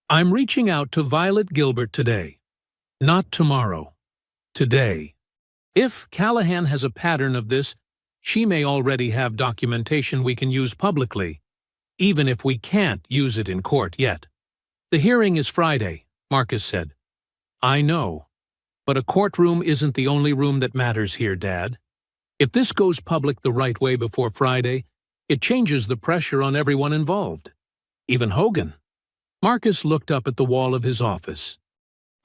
I'm reaching out to Violet Gilbert today. Not tomorrow. Today. If Callahan has a pattern of this, she may already have documentation we can use publicly, even if we can't use it in court yet. The hearing is Friday, Marcus said. I know, but a courtroom isn't the only room that matters here, Dad. If this goes public the right way before Friday, it changes the pressure on everyone involved. Even Hogan. Marcus looked up at the wall of his office.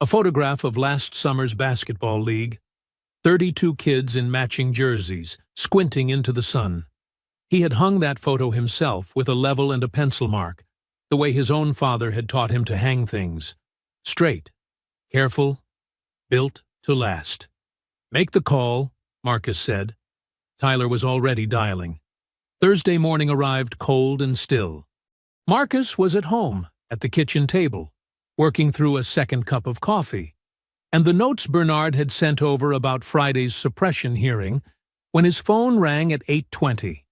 A photograph of last summer's basketball league. 32 kids in matching jerseys, squinting into the sun. He had hung that photo himself with a level and a pencil mark, the way his own father had taught him to hang things. Straight, careful, built to last. Make the call, Marcus said. Tyler was already dialing. Thursday morning arrived cold and still. Marcus was at home, at the kitchen table, working through a second cup of coffee, and the notes Bernard had sent over about Friday's suppression hearing when his phone rang at 8:20.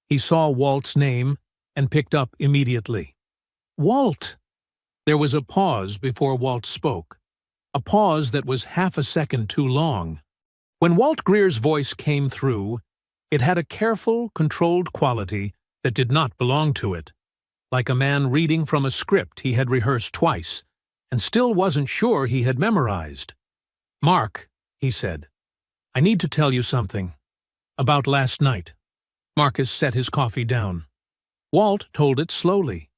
He saw Walt's name and picked up immediately. Walt! There was a pause before Walt spoke, a pause that was half a second too long. When Walt Greer's voice came through, it had a careful, controlled quality that did not belong to it, like a man reading from a script he had rehearsed twice, and still wasn't sure he had memorized. "Mark," he said, "I need to tell you something. About last night." Marcus set his coffee down. Walt told it slowly.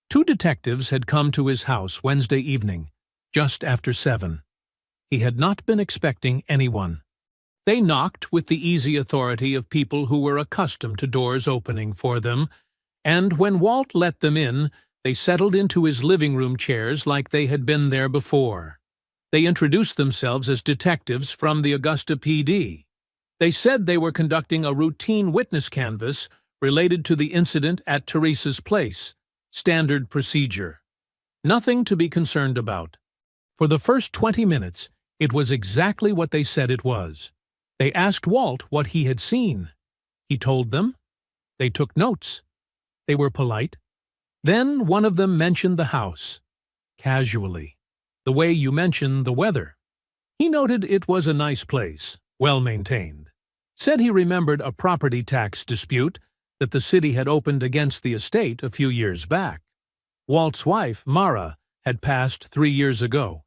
2 detectives had come to his house Wednesday evening, just after 7. He had not been expecting anyone. They knocked with the easy authority of people who were accustomed to doors opening for them, and when Walt let them in, they settled into his living room chairs like they had been there before. They introduced themselves as detectives from the Augusta PD. They said they were conducting a routine witness canvass related to the incident at Teresa's place. Standard procedure. Nothing to be concerned about. For the first 20 minutes, it was exactly what they said it was. They asked Walt what he had seen. He told them. They took notes. They were polite. Then one of them mentioned the house. Casually. The way you mention the weather. He noted it was a nice place, well maintained. Said he remembered a property tax dispute that the city had opened against the estate a few years back. Walt's wife, Mara, had passed 3 years ago.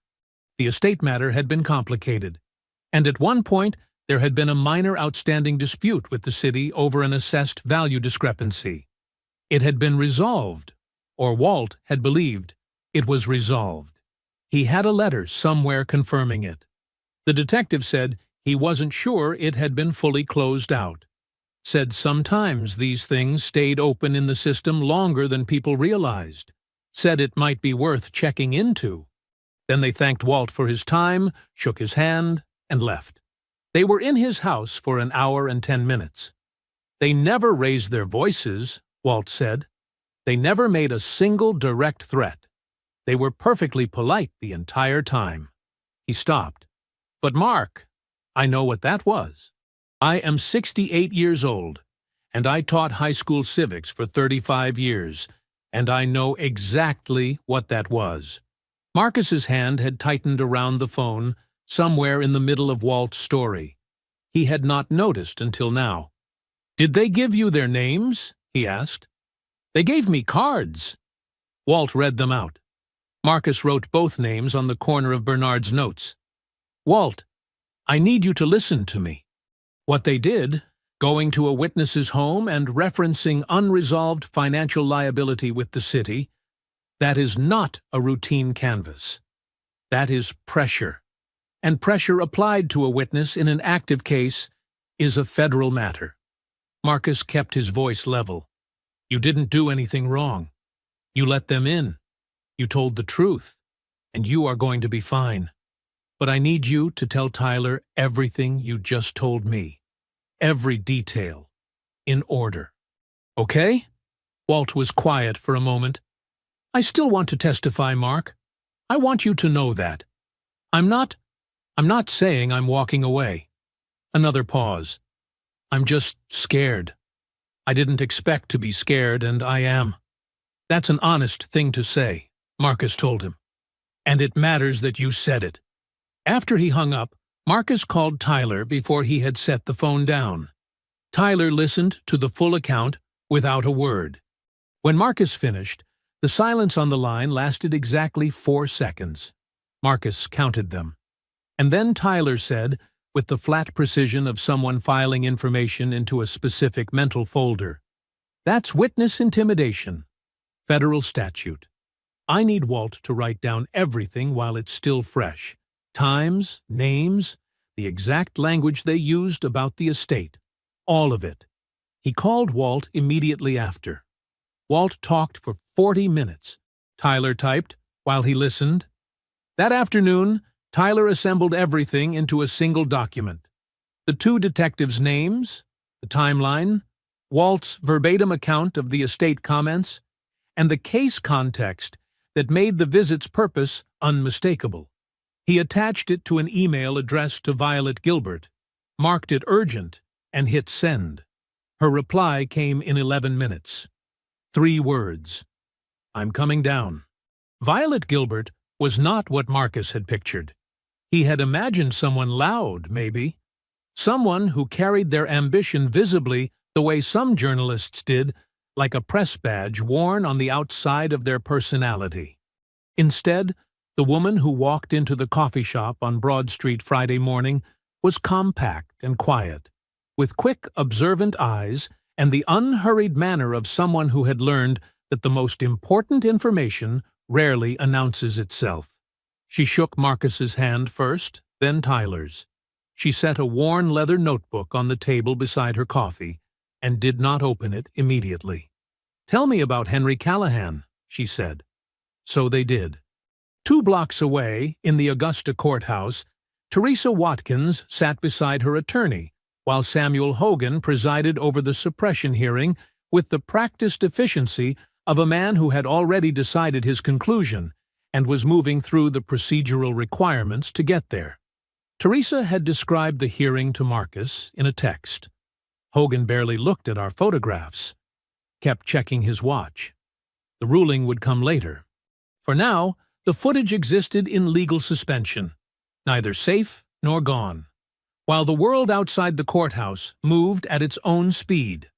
The estate matter had been complicated, and at one point there had been a minor outstanding dispute with the city over an assessed value discrepancy. It had been resolved, or Walt had believed it was resolved. He had a letter somewhere confirming it. The detective said he wasn't sure it had been fully closed out. Said sometimes these things stayed open in the system longer than people realized. Said it might be worth checking into. Then they thanked Walt for his time, shook his hand, and left. They were in his house for an hour and 10 minutes. They never raised their voices, Walt said. They never made a single direct threat. They were perfectly polite the entire time. He stopped. But Mark, I know what that was. I am 68 years old, and I taught high school civics for 35 years, and I know exactly what that was. Marcus's hand had tightened around the phone somewhere in the middle of Walt's story. He had not noticed until now. "Did they give you their names?" he asked. "They gave me cards." Walt read them out. Marcus wrote both names on the corner of Bernard's notes. "Walt, I need you to listen to me." What they did, going to a witness's home and referencing unresolved financial liability with the city, that is not a routine canvass. That is pressure. And pressure applied to a witness in an active case is a federal matter. Marcus kept his voice level. "You didn't do anything wrong. You let them in. You told the truth, and you are going to be fine. But I need you to tell Tyler everything you just told me. Every detail. In order. Okay?" Walt was quiet for a moment. "I still want to testify, Mark. I want you to know that. I'm not saying I'm walking away." Another pause. "I'm just scared. I didn't expect to be scared, and I am." "That's an honest thing to say," Marcus told him. "And it matters that you said it." After he hung up, Marcus called Tyler before he had set the phone down. Tyler listened to the full account without a word. When Marcus finished, the silence on the line lasted exactly 4 seconds. Marcus counted them. And then Tyler said, with the flat precision of someone filing information into a specific mental folder, "That's witness intimidation. Federal statute. I need Walt to write down everything while it's still fresh. Times, names, the exact language they used about the estate. All of it." He called Walt immediately after. Walt talked for 40 minutes. Tyler typed while he listened. That afternoon, Tyler assembled everything into a single document. The 2 detectives' names, the timeline, Walt's verbatim account of the estate comments, and the case context that made the visit's purpose unmistakable. He attached it to an email addressed to Violet Gilbert, marked it urgent, and hit send. Her reply came in 11 minutes. 3 words. "I'm coming down." Violet Gilbert was not what Marcus had pictured. He had imagined someone loud, maybe. Someone who carried their ambition visibly the way some journalists did, like a press badge worn on the outside of their personality. Instead, The woman who walked into the coffee shop on Broad Street Friday morning was compact and quiet, with quick, observant eyes and the unhurried manner of someone who had learned that the most important information rarely announces itself. She shook Marcus's hand first, then Tyler's. She set a worn leather notebook on the table beside her coffee and did not open it immediately. "Tell me about Henry Callahan," she said. So they did. 2 blocks away, in the Augusta courthouse, Teresa Watkins sat beside her attorney, while Samuel Hogan presided over the suppression hearing with the practiced efficiency of a man who had already decided his conclusion and was moving through the procedural requirements to get there. Teresa had described the hearing to Marcus in a text. Hogan barely looked at our photographs, kept checking his watch. The ruling would come later. For now, the footage existed in legal suspension, neither safe nor gone. While the world outside the courthouse moved at its own speed,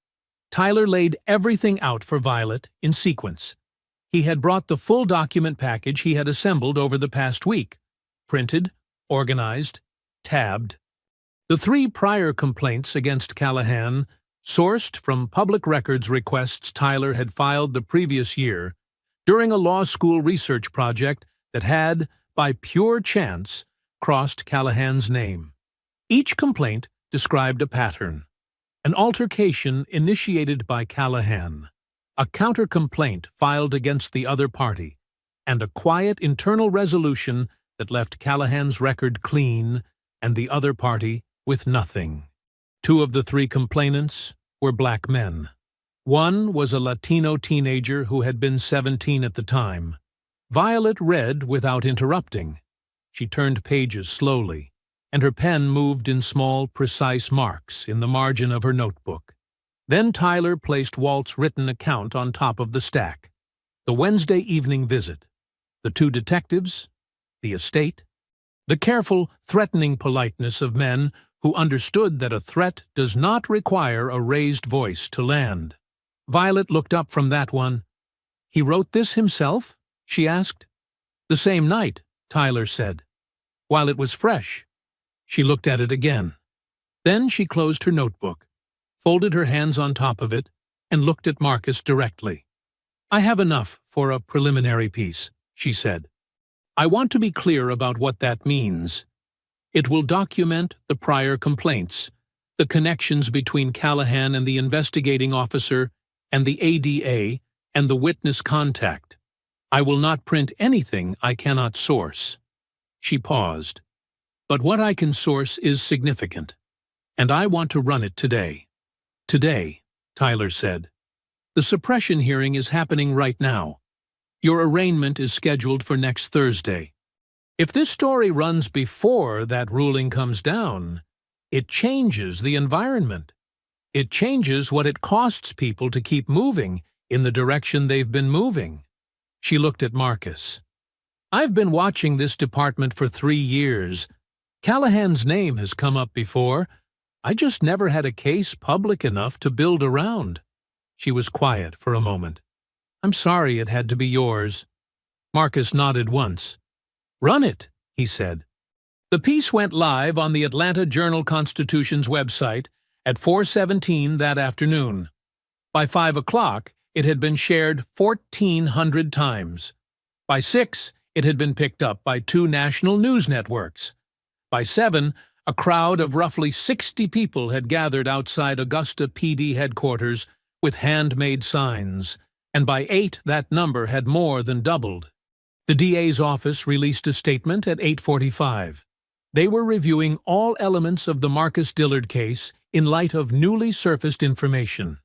Tyler laid everything out for Violet in sequence. He had brought the full document package he had assembled over the past week, printed, organized, tabbed. The 3 prior complaints against Callahan, sourced from public records requests Tyler had filed the previous year during a law school research project that had, by pure chance, crossed Callahan's name. Each complaint described a pattern: an altercation initiated by Callahan, a counter-complaint filed against the other party, and a quiet internal resolution that left Callahan's record clean and the other party with nothing. 2 of the 3 complainants were black men. One was a Latino teenager who had been 17 at the time. Violet read without interrupting. She turned pages slowly, and her pen moved in small, precise marks in the margin of her notebook. Then Tyler placed Walt's written account on top of the stack. The Wednesday evening visit, the 2 detectives, the estate, the careful, threatening politeness of men who understood that a threat does not require a raised voice to land. Violet looked up from that one. "He wrote this himself?" she asked. "The same night," Tyler said. "While it was fresh." She looked at it again. Then she closed her notebook, folded her hands on top of it, and looked at Marcus directly. "I have enough for a preliminary piece," she said. "I want to be clear about what that means. It will document the prior complaints, the connections between Callahan and the investigating officer and the ADA and the witness contact. I will not print anything I cannot source." She paused. "But what I can source is significant, and I want to run it today." "Today," Tyler said. "The suppression hearing is happening right now. Your arraignment is scheduled for next Thursday. If this story runs before that ruling comes down, it changes the environment. It changes what it costs people to keep moving in the direction they've been moving." She looked at Marcus. "I've been watching this department for 3 years. Callahan's name has come up before. I just never had a case public enough to build around." She was quiet for a moment. "I'm sorry it had to be yours." Marcus nodded once. "Run it," he said. The piece went live on the Atlanta Journal-Constitution's website at 4:17 that afternoon. By 5 o'clock, it had been shared 1,400 times. By 6, it had been picked up by 2 national news networks. By 7, a crowd of roughly 60 people had gathered outside Augusta PD headquarters with handmade signs, and by 8 that number had more than doubled. The DA's office released a statement at 8:45. They were reviewing all elements of the Marcus Dillard case in light of newly surfaced information.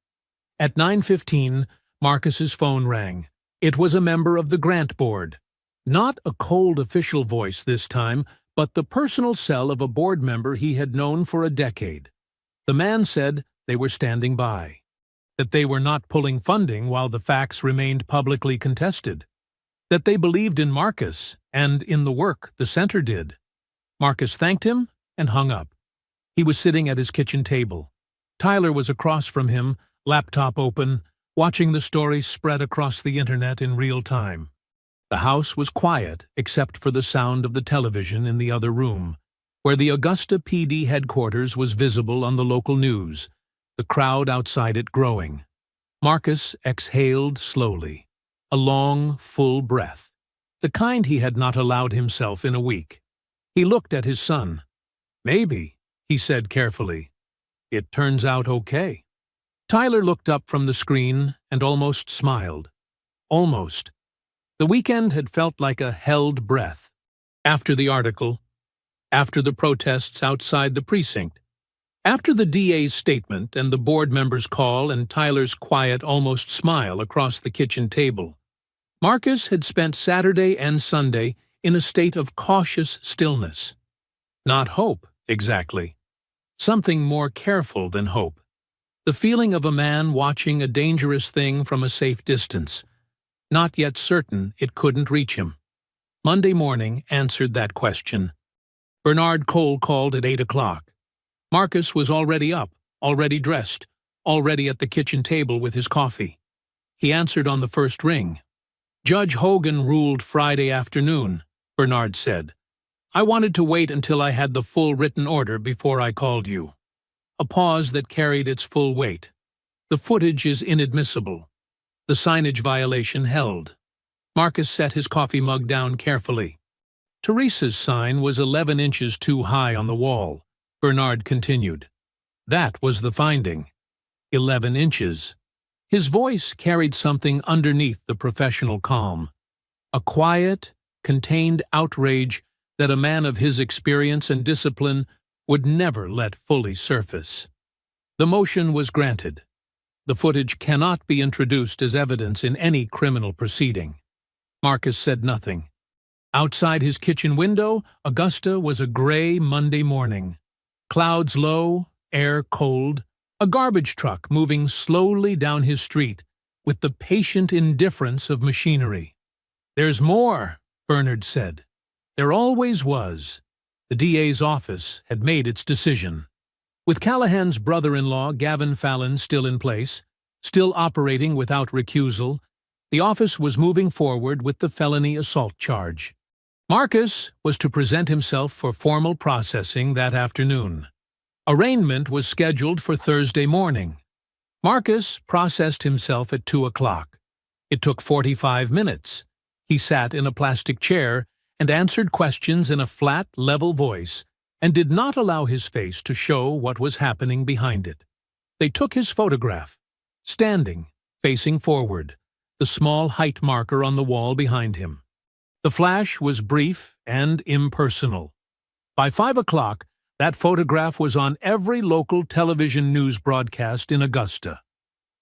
At 9:15, Marcus's phone rang. It was a member of the Grant Board. Not a cold official voice this time, but the personal cell of a board member he had known for a decade. The man said they were standing by, that they were not pulling funding while the facts remained publicly contested, that they believed in Marcus and in the work the center did. Marcus thanked him and hung up. He was sitting at his kitchen table. Tyler was across from him, laptop open, watching the story spread across the internet in real time. The house was quiet except for the sound of the television in the other room, where the Augusta PD headquarters was visible on the local news, the crowd outside it growing. Marcus exhaled slowly, a long, full breath, the kind he had not allowed himself in a week. He looked at his son. "Maybe," he said carefully. "It turns out okay." Tyler looked up from the screen and almost smiled. Almost. The weekend had felt like a held breath. After the article, after the protests outside the precinct, after the DA's statement and the board members' call and Tyler's quiet, almost smile across the kitchen table, Marcus had spent Saturday and Sunday in a state of cautious stillness. Not hope, exactly. Something more careful than hope. The feeling of a man watching a dangerous thing from a safe distance, not yet certain it couldn't reach him. Monday morning answered that question. Bernard Cole called at 8 o'clock. Marcus was already up, already dressed, already at the kitchen table with his coffee. He answered on the first ring. "Judge Hogan ruled Friday afternoon," Bernard said. "I wanted to wait until I had the full written order before I called you." A pause that carried its full weight. "The footage is inadmissible." The signage violation held. Marcus set his coffee mug down carefully. "Teresa's sign was 11 inches too high on the wall," Bernard continued. "That was the finding. 11 inches. His voice carried something underneath the professional calm. A quiet, contained outrage that a man of his experience and discipline would never let fully surface. The motion was granted. The footage cannot be introduced as evidence in any criminal proceeding. Marcus said nothing. Outside his kitchen window, Augusta was a gray Monday morning. Clouds low, air cold, a garbage truck moving slowly down his street with the patient indifference of machinery. "There's more," Bernard said. There always was. The DA's office had made its decision. With Callahan's brother-in-law, Gavin Fallon, still in place, still operating without recusal, the office was moving forward with the felony assault charge. Marcus was to present himself for formal processing that afternoon. Arraignment was scheduled for Thursday morning. Marcus processed himself at 2 o'clock. It took 45 minutes. He sat in a plastic chair and answered questions in a flat, level voice, and did not allow his face to show what was happening behind it. They took his photograph, standing, facing forward, the small height marker on the wall behind him. The flash was brief and impersonal. By 5 o'clock, that photograph was on every local television news broadcast in Augusta.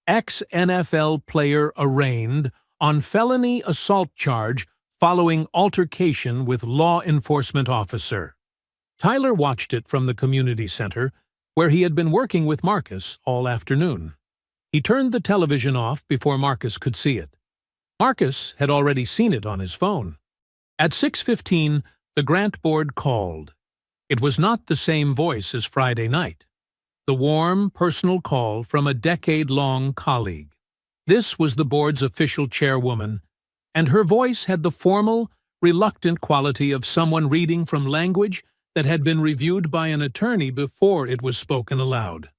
Ex-NFL player arraigned on felony assault charge following altercation with law enforcement officer. Tyler watched it from the community center, where he had been working with Marcus all afternoon. He turned the television off before Marcus could see it. Marcus had already seen it on his phone. At 6:15, the grant board called. It was not the same voice as Friday night. The warm, personal call from a decade-long colleague. This was the board's official chairwoman, and her voice had the formal, reluctant quality of someone reading from language that had been reviewed by an attorney before it was spoken aloud.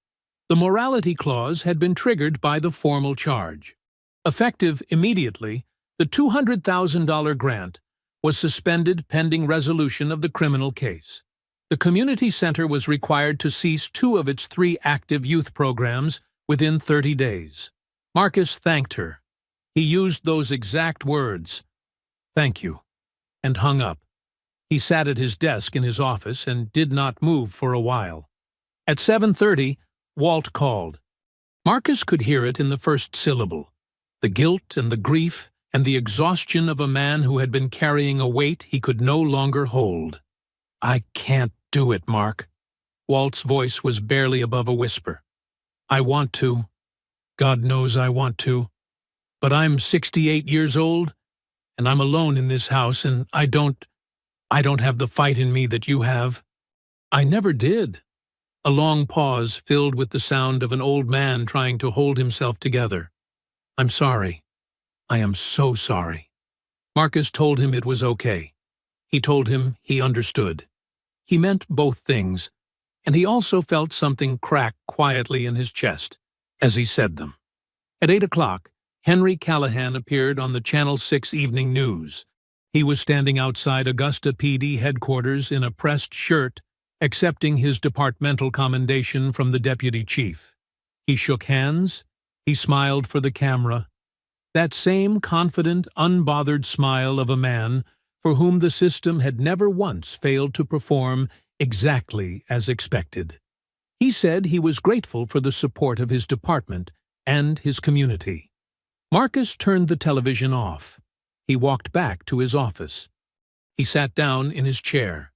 The morality clause had been triggered by the formal charge. Effective immediately, the $200,000 grant was suspended pending resolution of the criminal case. The community center was required to cease 2 of its 3 active youth programs within 30 days. Marcus thanked her. He used those exact words, "Thank you," and hung up. He sat at his desk in his office and did not move for a while. At 7:30, Walt called. Marcus could hear it in the first syllable, the guilt and the grief and the exhaustion of a man who had been carrying a weight he could no longer hold. "I can't do it, Mark." Walt's voice was barely above a whisper. "I want to. God knows I want to. But I'm 68 years old, and I'm alone in this house, and I don't have the fight in me that you have." "I never did." A long pause filled with the sound of an old man trying to hold himself together. "I'm sorry. I am so sorry." Marcus told him it was okay. He told him he understood. He meant both things, and he also felt something crack quietly in his chest as he said them. At 8 o'clock, Henry Callahan appeared on the Channel 6 Evening News. He was standing outside Augusta PD headquarters in a pressed shirt, accepting his departmental commendation from the deputy chief. He shook hands. He smiled for the camera. That same confident, unbothered smile of a man for whom the system had never once failed to perform exactly as expected. He said he was grateful for the support of his department and his community. Marcus turned the television off. He walked back to his office. He sat down in his chair.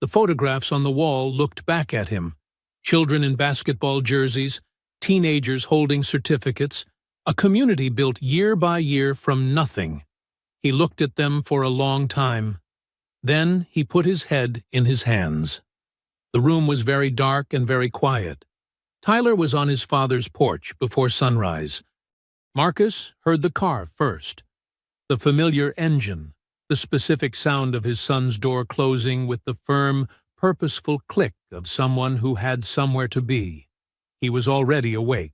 The photographs on the wall looked back at him. Children in basketball jerseys, teenagers holding certificates, a community built year by year from nothing. He looked at them for a long time. Then he put his head in his hands. The room was very dark and very quiet. Tyler was on his father's porch before sunrise. Marcus heard the car first. The familiar engine, the specific sound of his son's door closing with the firm, purposeful click of someone who had somewhere to be. He was already awake.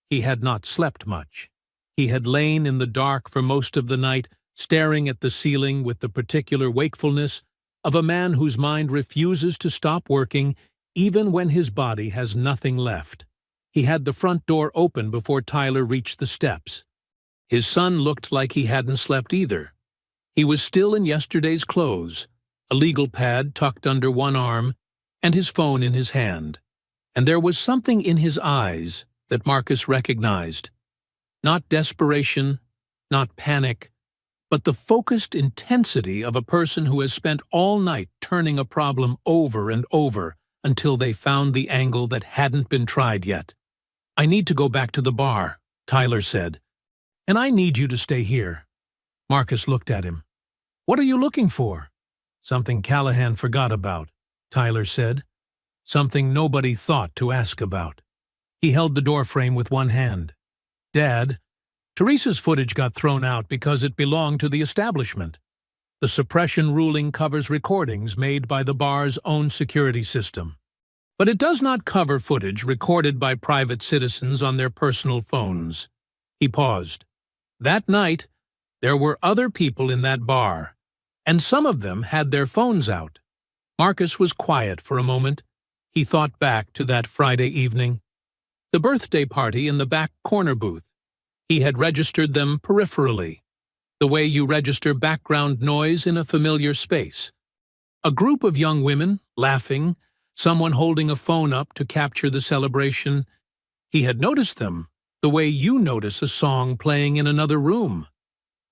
He had not slept much. He had lain in the dark for most of the night, staring at the ceiling with the particular wakefulness of a man whose mind refuses to stop working even when his body has nothing left. He had the front door open before Tyler reached the steps. His son looked like he hadn't slept either. He was still in yesterday's clothes, a legal pad tucked under one arm, and his phone in his hand. And there was something in his eyes that Marcus recognized. Not desperation, not panic, but the focused intensity of a person who has spent all night turning a problem over and over until they found the angle that hadn't been tried yet. "I need to go back to the bar," Tyler said. "And I need you to stay here." Marcus looked at him. "What are you looking for?" "Something Callahan forgot about," Tyler said. "Something nobody thought to ask about." He held the doorframe with one hand. "Dad, Teresa's footage got thrown out because it belonged to the establishment. The suppression ruling covers recordings made by the bar's own security system. But it does not cover footage recorded by private citizens on their personal phones." He paused. "That night, there were other people in that bar, and some of them had their phones out." Marcus was quiet for a moment. He thought back to that Friday evening. The birthday party in the back corner booth. He had registered them peripherally, the way you register background noise in a familiar space. A group of young women, laughing, someone holding a phone up to capture the celebration. He had noticed them, the way you notice a song playing in another room.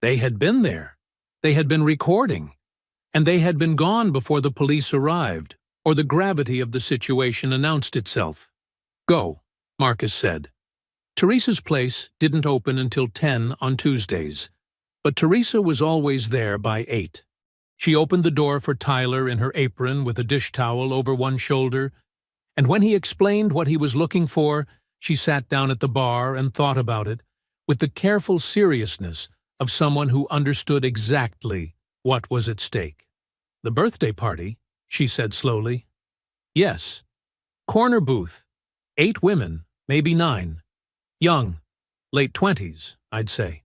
They had been there. They had been recording. And they had been gone before the police arrived, or the gravity of the situation announced itself. "Go," Marcus said. Teresa's place didn't open until 10 on Tuesdays, but Teresa was always there by 8. She opened the door for Tyler in her apron with a dish towel over one shoulder, and when he explained what he was looking for, she sat down at the bar and thought about it with the careful seriousness of someone who understood exactly what was at stake. "The birthday party," she said slowly. "Yes. Corner booth. 8 women, maybe 9. Young, late 20s, I'd say."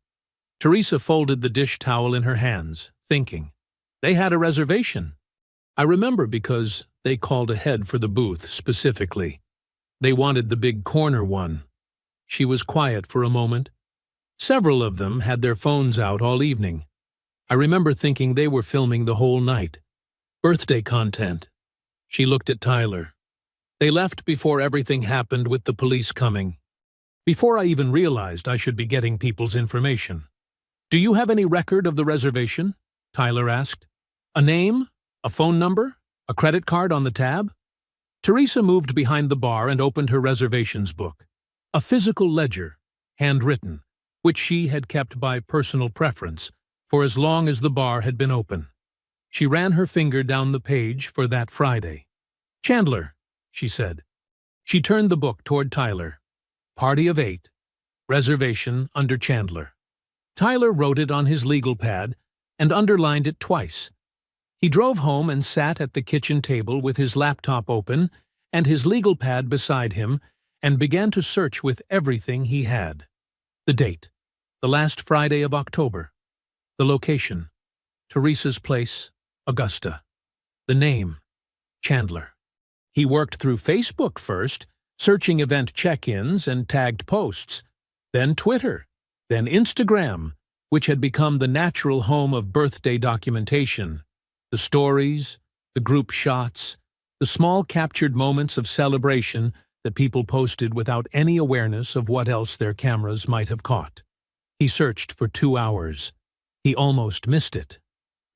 Teresa folded the dish towel in her hands, thinking. "They had a reservation. I remember because they called ahead for the booth specifically. They wanted the big corner one." She was quiet for a moment. "Several of them had their phones out all evening. I remember thinking they were filming the whole night. Birthday content." She looked at Tyler. "They left before everything happened with the police coming. Before I even realized I should be getting people's information." "Do you have any record of the reservation?" Tyler asked. "A name? A phone number? A credit card on the tab?" Teresa moved behind the bar and opened her reservations book. A physical ledger, handwritten, which she had kept by personal preference for as long as the bar had been open. She ran her finger down the page for that Friday. "Chandler," she said. She turned the book toward Tyler. "Party of 8. Reservation under Chandler." Tyler wrote it on his legal pad and underlined it twice. He drove home and sat at the kitchen table with his laptop open and his legal pad beside him and began to search with everything he had. The date, the last Friday of October. The location, Teresa's place, Augusta. The name, Chandler. He worked through Facebook first, searching event check-ins and tagged posts, then Twitter, then Instagram, which had become the natural home of birthday documentation. The stories, the group shots, the small captured moments of celebration that people posted without any awareness of what else their cameras might have caught. He searched for 2 hours. He almost missed it.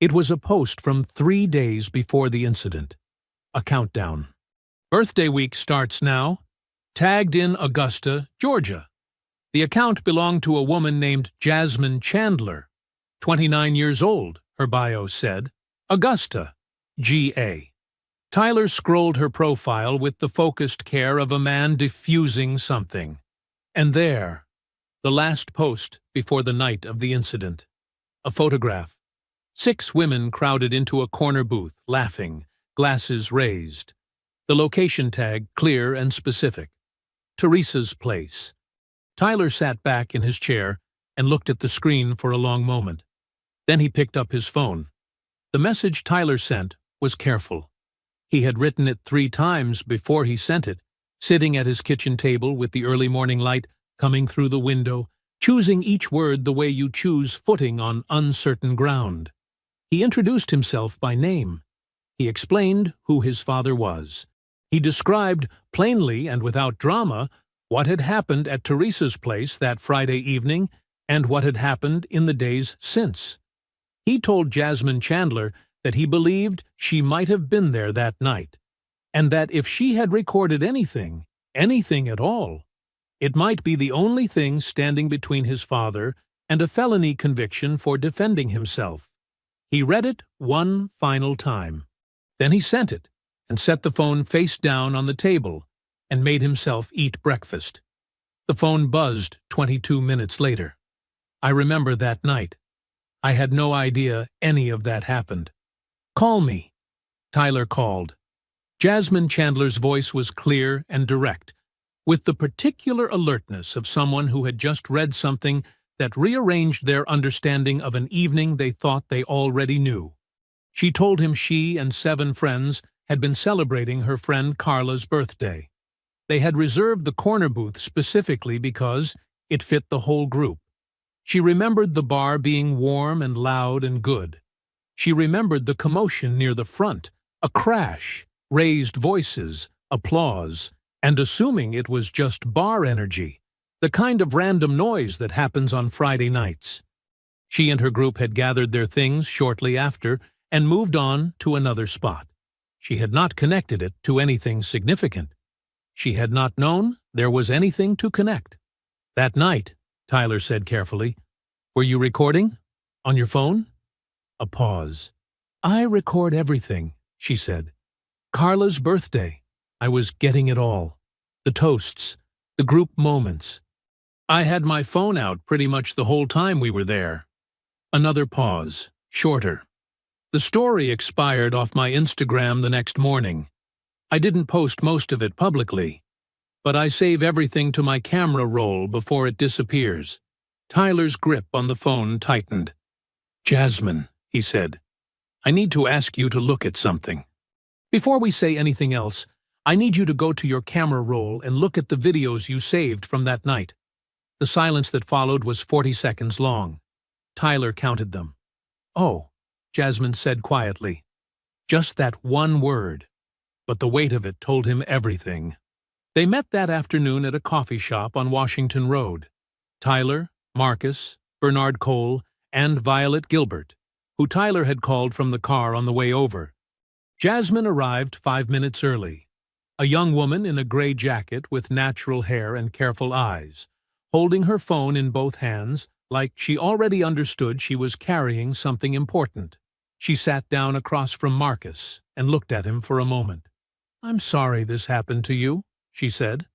It was a post from 3 days before the incident. A countdown. Birthday week starts now. Tagged in Augusta, Georgia. The account belonged to a woman named Jasmine Chandler. 29 years old, her bio said. Augusta, G.A. Tyler scrolled her profile with the focused care of a man diffusing something. And there, the last post before the night of the incident. A photograph. 6 women crowded into a corner booth, laughing, glasses raised. The location tag clear and specific. Teresa's place. Tyler sat back in his chair and looked at the screen for a long moment. Then he picked up his phone. The message Tyler sent was careful. He had written it 3 times before he sent it, sitting at his kitchen table with the early morning light coming through the window, choosing each word the way you choose footing on uncertain ground. He introduced himself by name. He explained who his father was. He described, plainly and without drama, what had happened at Teresa's place that Friday evening and what had happened in the days since. He told Jasmine Chandler that he believed she might have been there that night, and that if she had recorded anything at all, it might be the only thing standing between his father and a felony conviction for defending himself. He read it one final time. Then he sent it and set the phone face down on the table and made himself eat breakfast. The phone buzzed 22 minutes later. I remember that night. I had no idea any of that happened. Call me. Tyler called. Jasmine Chandler's voice was clear and direct, with the particular alertness of someone who had just read something that rearranged their understanding of an evening they thought they already knew. She told him she and 7 friends had been celebrating her friend Carla's birthday. They had reserved the corner booth specifically because it fit the whole group. She remembered the bar being warm and loud and good. She remembered the commotion near the front, a crash, raised voices, applause, and assuming it was just bar energy, the kind of random noise that happens on Friday nights. She and her group had gathered their things shortly after and moved on to another spot. She had not connected it to anything significant. She had not known there was anything to connect. That night, Tyler said carefully, "Were you recording? On your phone?" A pause. "I record everything," she said. "Carla's birthday. I was getting it all. The toasts, the group moments. I had my phone out pretty much the whole time we were there." Another pause, shorter. "The story expired off my Instagram the next morning. I didn't post most of it publicly, but I save everything to my camera roll before it disappears." Tyler's grip on the phone tightened. "Jasmine," he said, "I need to ask you to look at something. Before we say anything else, I need you to go to your camera roll and look at the videos you saved from that night." The silence that followed was 40 seconds long. Tyler counted them. "Oh," Jasmine said quietly. Just that one word, but the weight of it told him everything. They met that afternoon at a coffee shop on Washington Road. Tyler, Marcus, Bernard Cole, and Violet Gilbert, who Tyler had called from the car on the way over. Jasmine arrived 5 minutes early, a young woman in a gray jacket with natural hair and careful eyes, holding her phone in both hands like she already understood she was carrying something important. She sat down across from Marcus and looked at him for a moment. "I'm sorry this happened to you," she said.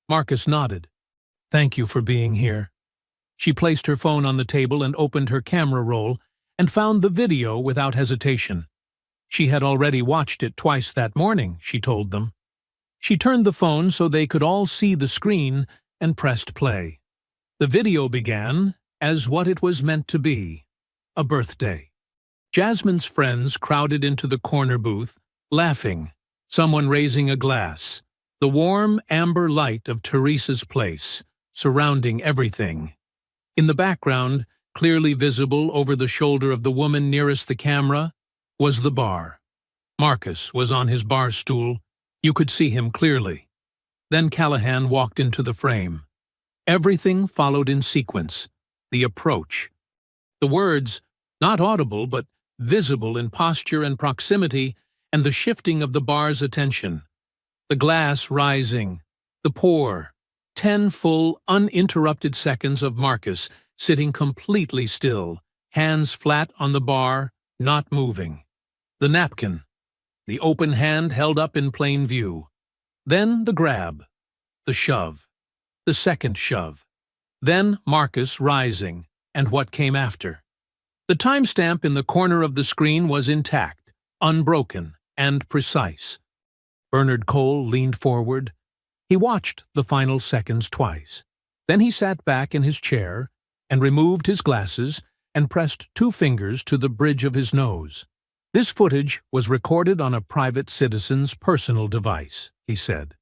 Marcus nodded. "Thank you for being here." She placed her phone on the table and opened her camera roll and found the video without hesitation. She had already watched it twice that morning, she told them. She turned the phone so they could all see the screen and pressed play. The video began as what it was meant to be, a birthday. Jasmine's friends crowded into the corner booth, laughing, someone raising a glass, the warm amber light of Teresa's place, surrounding everything. In the background, clearly visible over the shoulder of the woman nearest the camera, was the bar. Marcus was on his bar stool. You could see him clearly. Then Callahan walked into the frame. Everything followed in sequence. The approach. The words, not audible but visible in posture and proximity, and the shifting of the bar's attention. The glass rising. The pour. 10 full, uninterrupted seconds of Marcus sitting completely still, hands flat on the bar, not moving. The napkin. The open hand held up in plain view. Then the grab. The shove. The second shove. Then Marcus rising, and what came after. The timestamp in the corner of the screen was intact, unbroken, and precise. Bernard Cole leaned forward. He watched the final seconds twice. Then he sat back in his chair and removed his glasses and pressed 2 fingers to the bridge of his nose. This footage was recorded on a private citizen's personal device, he said.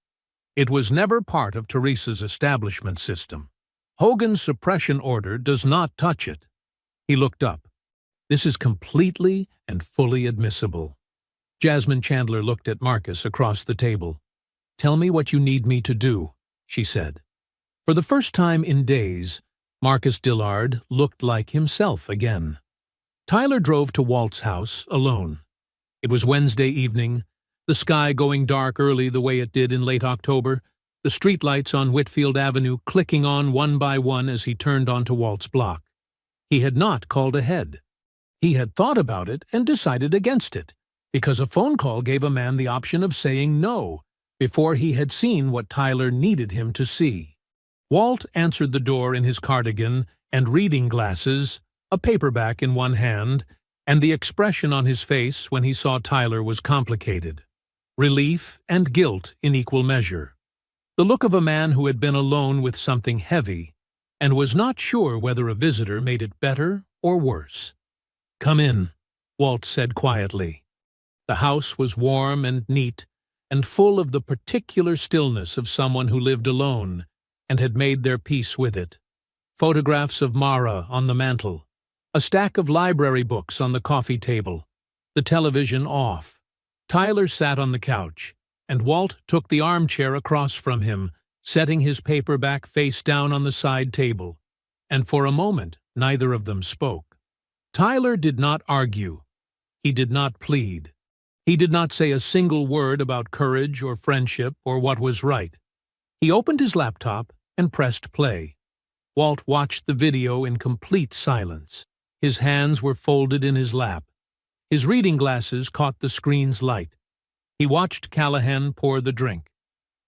It was never part of Teresa's establishment system. Hogan's suppression order does not touch it. He looked up. This is completely and fully admissible. Jasmine Chandler looked at Marcus across the table. Tell me what you need me to do, she said. For the first time in days, Marcus Dillard looked like himself again. Tyler drove to Walt's house alone. It was Wednesday evening, the sky going dark early the way it did in late October, the streetlights on Whitfield Avenue clicking on one by one as he turned onto Walt's block. He had not called ahead. He had thought about it and decided against it, because a phone call gave a man the option of saying no before he had seen what Tyler needed him to see. Walt answered the door in his cardigan and reading glasses, a paperback in one hand, and the expression on his face when he saw Tyler was complicated. Relief and guilt in equal measure. The look of a man who had been alone with something heavy and was not sure whether a visitor made it better or worse. "Come in," Walt said quietly. The house was warm and neat and full of the particular stillness of someone who lived alone and had made their peace with it. Photographs of Mara on the mantel, a stack of library books on the coffee table, the television off. Tyler sat on the couch, and Walt took the armchair across from him, setting his paperback face down on the side table, and for a moment neither of them spoke. Tyler did not argue. He did not plead. He did not say a single word about courage or friendship or what was right. He opened his laptop and pressed play. Walt watched the video in complete silence. His hands were folded in his lap. His reading glasses caught the screen's light. He watched Callahan pour the drink.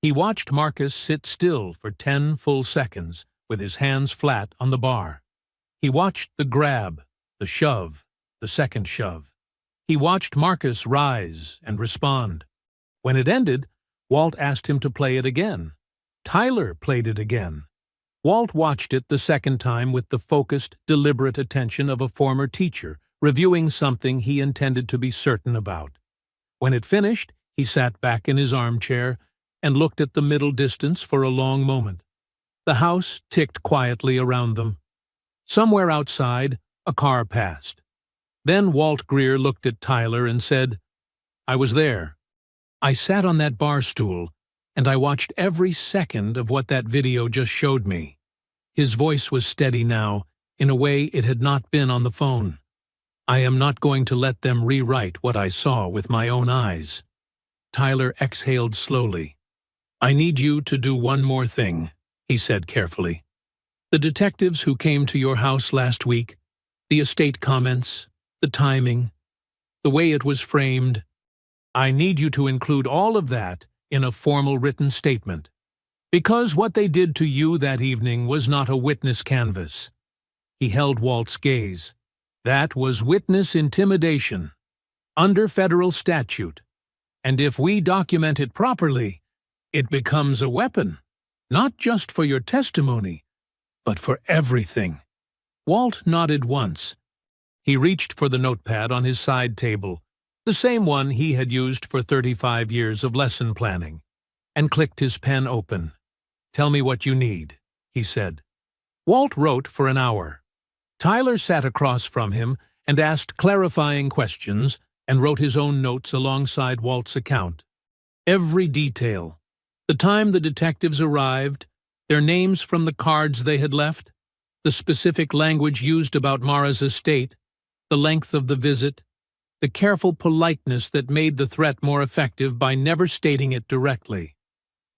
He watched Marcus sit still for 10 full seconds with his hands flat on the bar. He watched the grab, the shove, the second shove. He watched Marcus rise and respond. When it ended, Walt asked him to play it again. Tyler played it again. Walt watched it the second time with the focused, deliberate attention of a former teacher, reviewing something he intended to be certain about. When it finished, he sat back in his armchair and looked at the middle distance for a long moment. The house ticked quietly around them. Somewhere outside, a car passed. Then Walt Greer looked at Tyler and said, "I was there. I sat on that bar stool, and I watched every second of what that video just showed me." His voice was steady now, in a way it had not been on the phone. "I am not going to let them rewrite what I saw with my own eyes." Tyler exhaled slowly. "I need you to do one more thing," he said carefully. "The detectives who came to your house last week, the estate comments, the timing, the way it was framed, I need you to include all of that in a formal written statement. Because what they did to you that evening was not a witness canvas." He held Walt's gaze. That was witness intimidation, under federal statute, and if we document it properly, it becomes a weapon, not just for your testimony, but for everything. Walt nodded once. He reached for the notepad on his side table, the same one he had used for 35 years of lesson planning, and clicked his pen open. "Tell me what you need," he said. Walt wrote for an hour. Tyler sat across from him and asked clarifying questions and wrote his own notes alongside Walt's account. Every detail, the time the detectives arrived, their names from the cards they had left, the specific language used about Mara's estate, the length of the visit, the careful politeness that made the threat more effective by never stating it directly.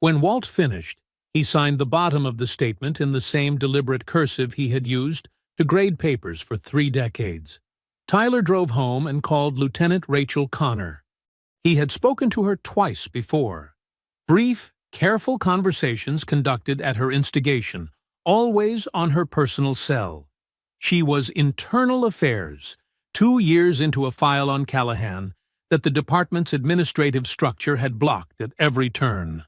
When Walt finished, he signed the bottom of the statement in the same deliberate cursive he had used to grade papers for 3 decades. Tyler drove home and called Lieutenant Rachel Connor. He had spoken to her twice before. Brief, careful conversations conducted at her instigation, always on her personal cell. She was Internal Affairs, 2 years into a file on Callahan that the department's administrative structure had blocked at every turn.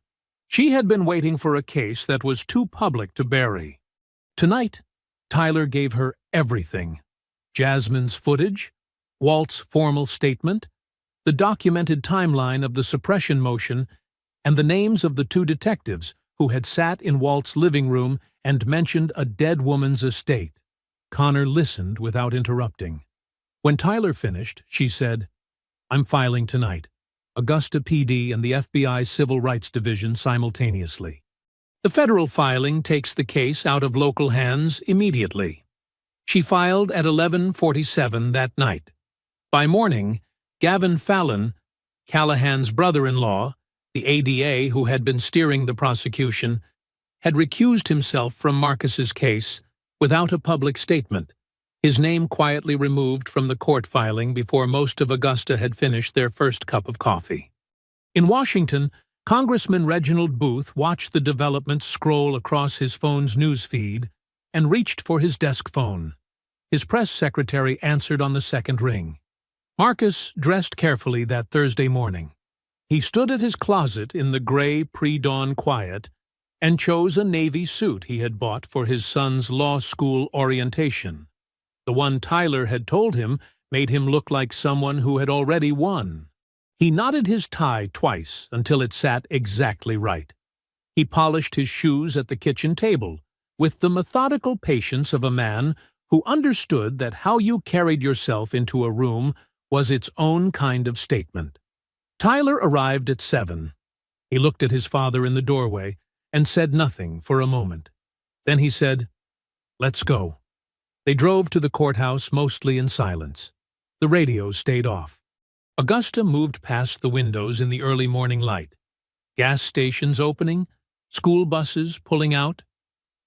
She had been waiting for a case that was too public to bury. Tonight, Tyler gave her everything. Jasmine's footage, Walt's formal statement, the documented timeline of the suppression motion, and the names of the 2 detectives who had sat in Walt's living room and mentioned a dead woman's estate. Connor listened without interrupting. When Tyler finished, she said, "I'm filing tonight. Augusta PD and the FBI Civil Rights Division simultaneously. The federal filing takes the case out of local hands immediately." She filed at 11:47 that night. By morning, Gavin Fallon, Callahan's brother-in-law, the ADA who had been steering the prosecution, had recused himself from Marcus's case without a public statement, his name quietly removed from the court filing before most of Augusta had finished their first cup of coffee. In Washington, Congressman Reginald Booth watched the developments scroll across his phone's newsfeed and reached for his desk phone. His press secretary answered on the second ring. Marcus dressed carefully that Thursday morning. He stood at his closet in the gray pre-dawn quiet and chose a navy suit he had bought for his son's law school orientation. The one Tyler had told him made him look like someone who had already won. He knotted his tie twice until it sat exactly right. He polished his shoes at the kitchen table with the methodical patience of a man who understood that how you carried yourself into a room was its own kind of statement. Tyler arrived at 7. He looked at his father in the doorway and said nothing for a moment. Then he said, "Let's go." They drove to the courthouse mostly in silence. The radio stayed off. Augusta moved past the windows in the early morning light. Gas stations opening, school buses pulling out,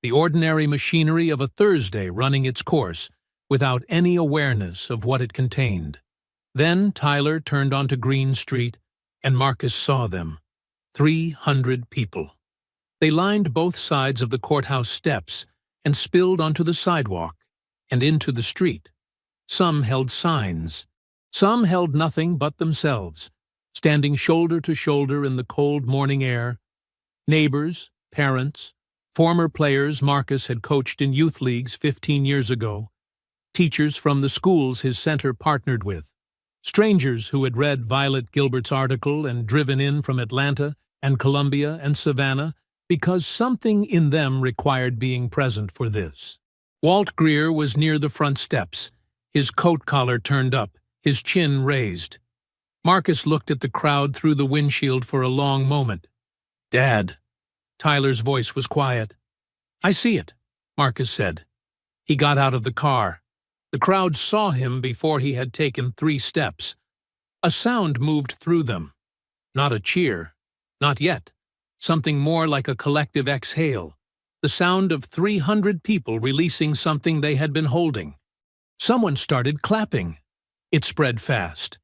the ordinary machinery of a Thursday running its course without any awareness of what it contained. Then Tyler turned onto Green Street, and Marcus saw them. 300 people. They lined both sides of the courthouse steps and spilled onto the sidewalk and into the street. Some held signs. Some held nothing but themselves, standing shoulder to shoulder in the cold morning air. Neighbors, parents, former players Marcus had coached in youth leagues 15 years ago, teachers from the schools his center partnered with, strangers who had read Violet Gilbert's article and driven in from Atlanta and Columbia and Savannah because something in them required being present for this. Walt Greer was near the front steps, his coat collar turned up, his chin raised. Marcus looked at the crowd through the windshield for a long moment. "Dad." Tyler's voice was quiet. "I see it," Marcus said. He got out of the car. The crowd saw him before he had taken 3 steps. A sound moved through them. Not a cheer. Not yet. Something more like a collective exhale. The sound of 300 people releasing something they had been holding. Someone started clapping. It spread fast.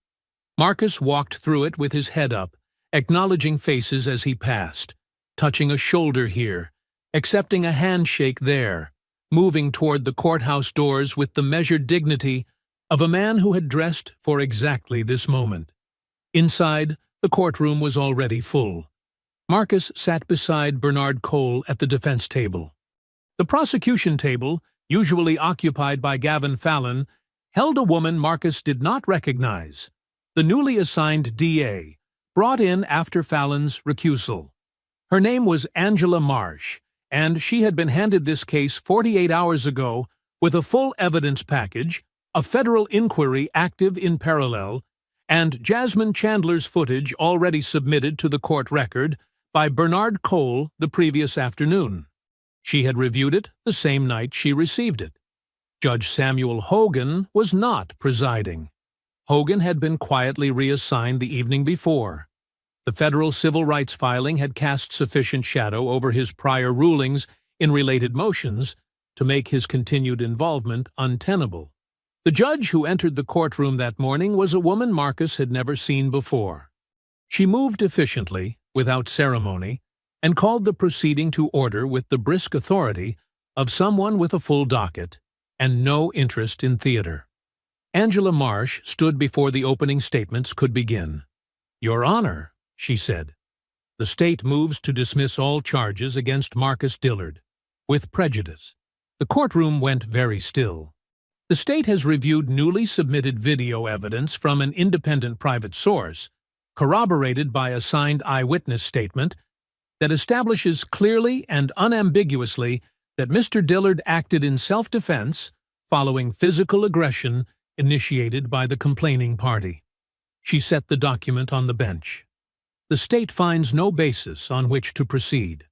Marcus walked through it with his head up, acknowledging faces as he passed, touching a shoulder here, accepting a handshake there, moving toward the courthouse doors with the measured dignity of a man who had dressed for exactly this moment. Inside, the courtroom was already full. Marcus sat beside Bernard Cole at the defense table. The prosecution table, usually occupied by Gavin Fallon, held a woman Marcus did not recognize, the newly assigned DA, brought in after Fallon's recusal. Her name was Angela Marsh, and she had been handed this case 48 hours ago with a full evidence package, a federal inquiry active in parallel, and Jasmine Chandler's footage already submitted to the court record by Bernard Cole the previous afternoon. She had reviewed it the same night she received it. Judge Samuel Hogan was not presiding. Hogan had been quietly reassigned the evening before. The federal civil rights filing had cast sufficient shadow over his prior rulings in related motions to make his continued involvement untenable. The judge who entered the courtroom that morning was a woman Marcus had never seen before. She moved efficiently, without ceremony, and called the proceeding to order with the brisk authority of someone with a full docket and no interest in theater. Angela Marsh stood before the opening statements could begin. "Your Honor," she said, "the state moves to dismiss all charges against Marcus Dillard, with prejudice." The courtroom went very still. The state has reviewed newly submitted video evidence from an independent private source, corroborated by a signed eyewitness statement, that establishes clearly and unambiguously that Mr. Dillard acted in self-defense following physical aggression initiated by the complaining party. She set the document on the bench. The state finds no basis on which to proceed.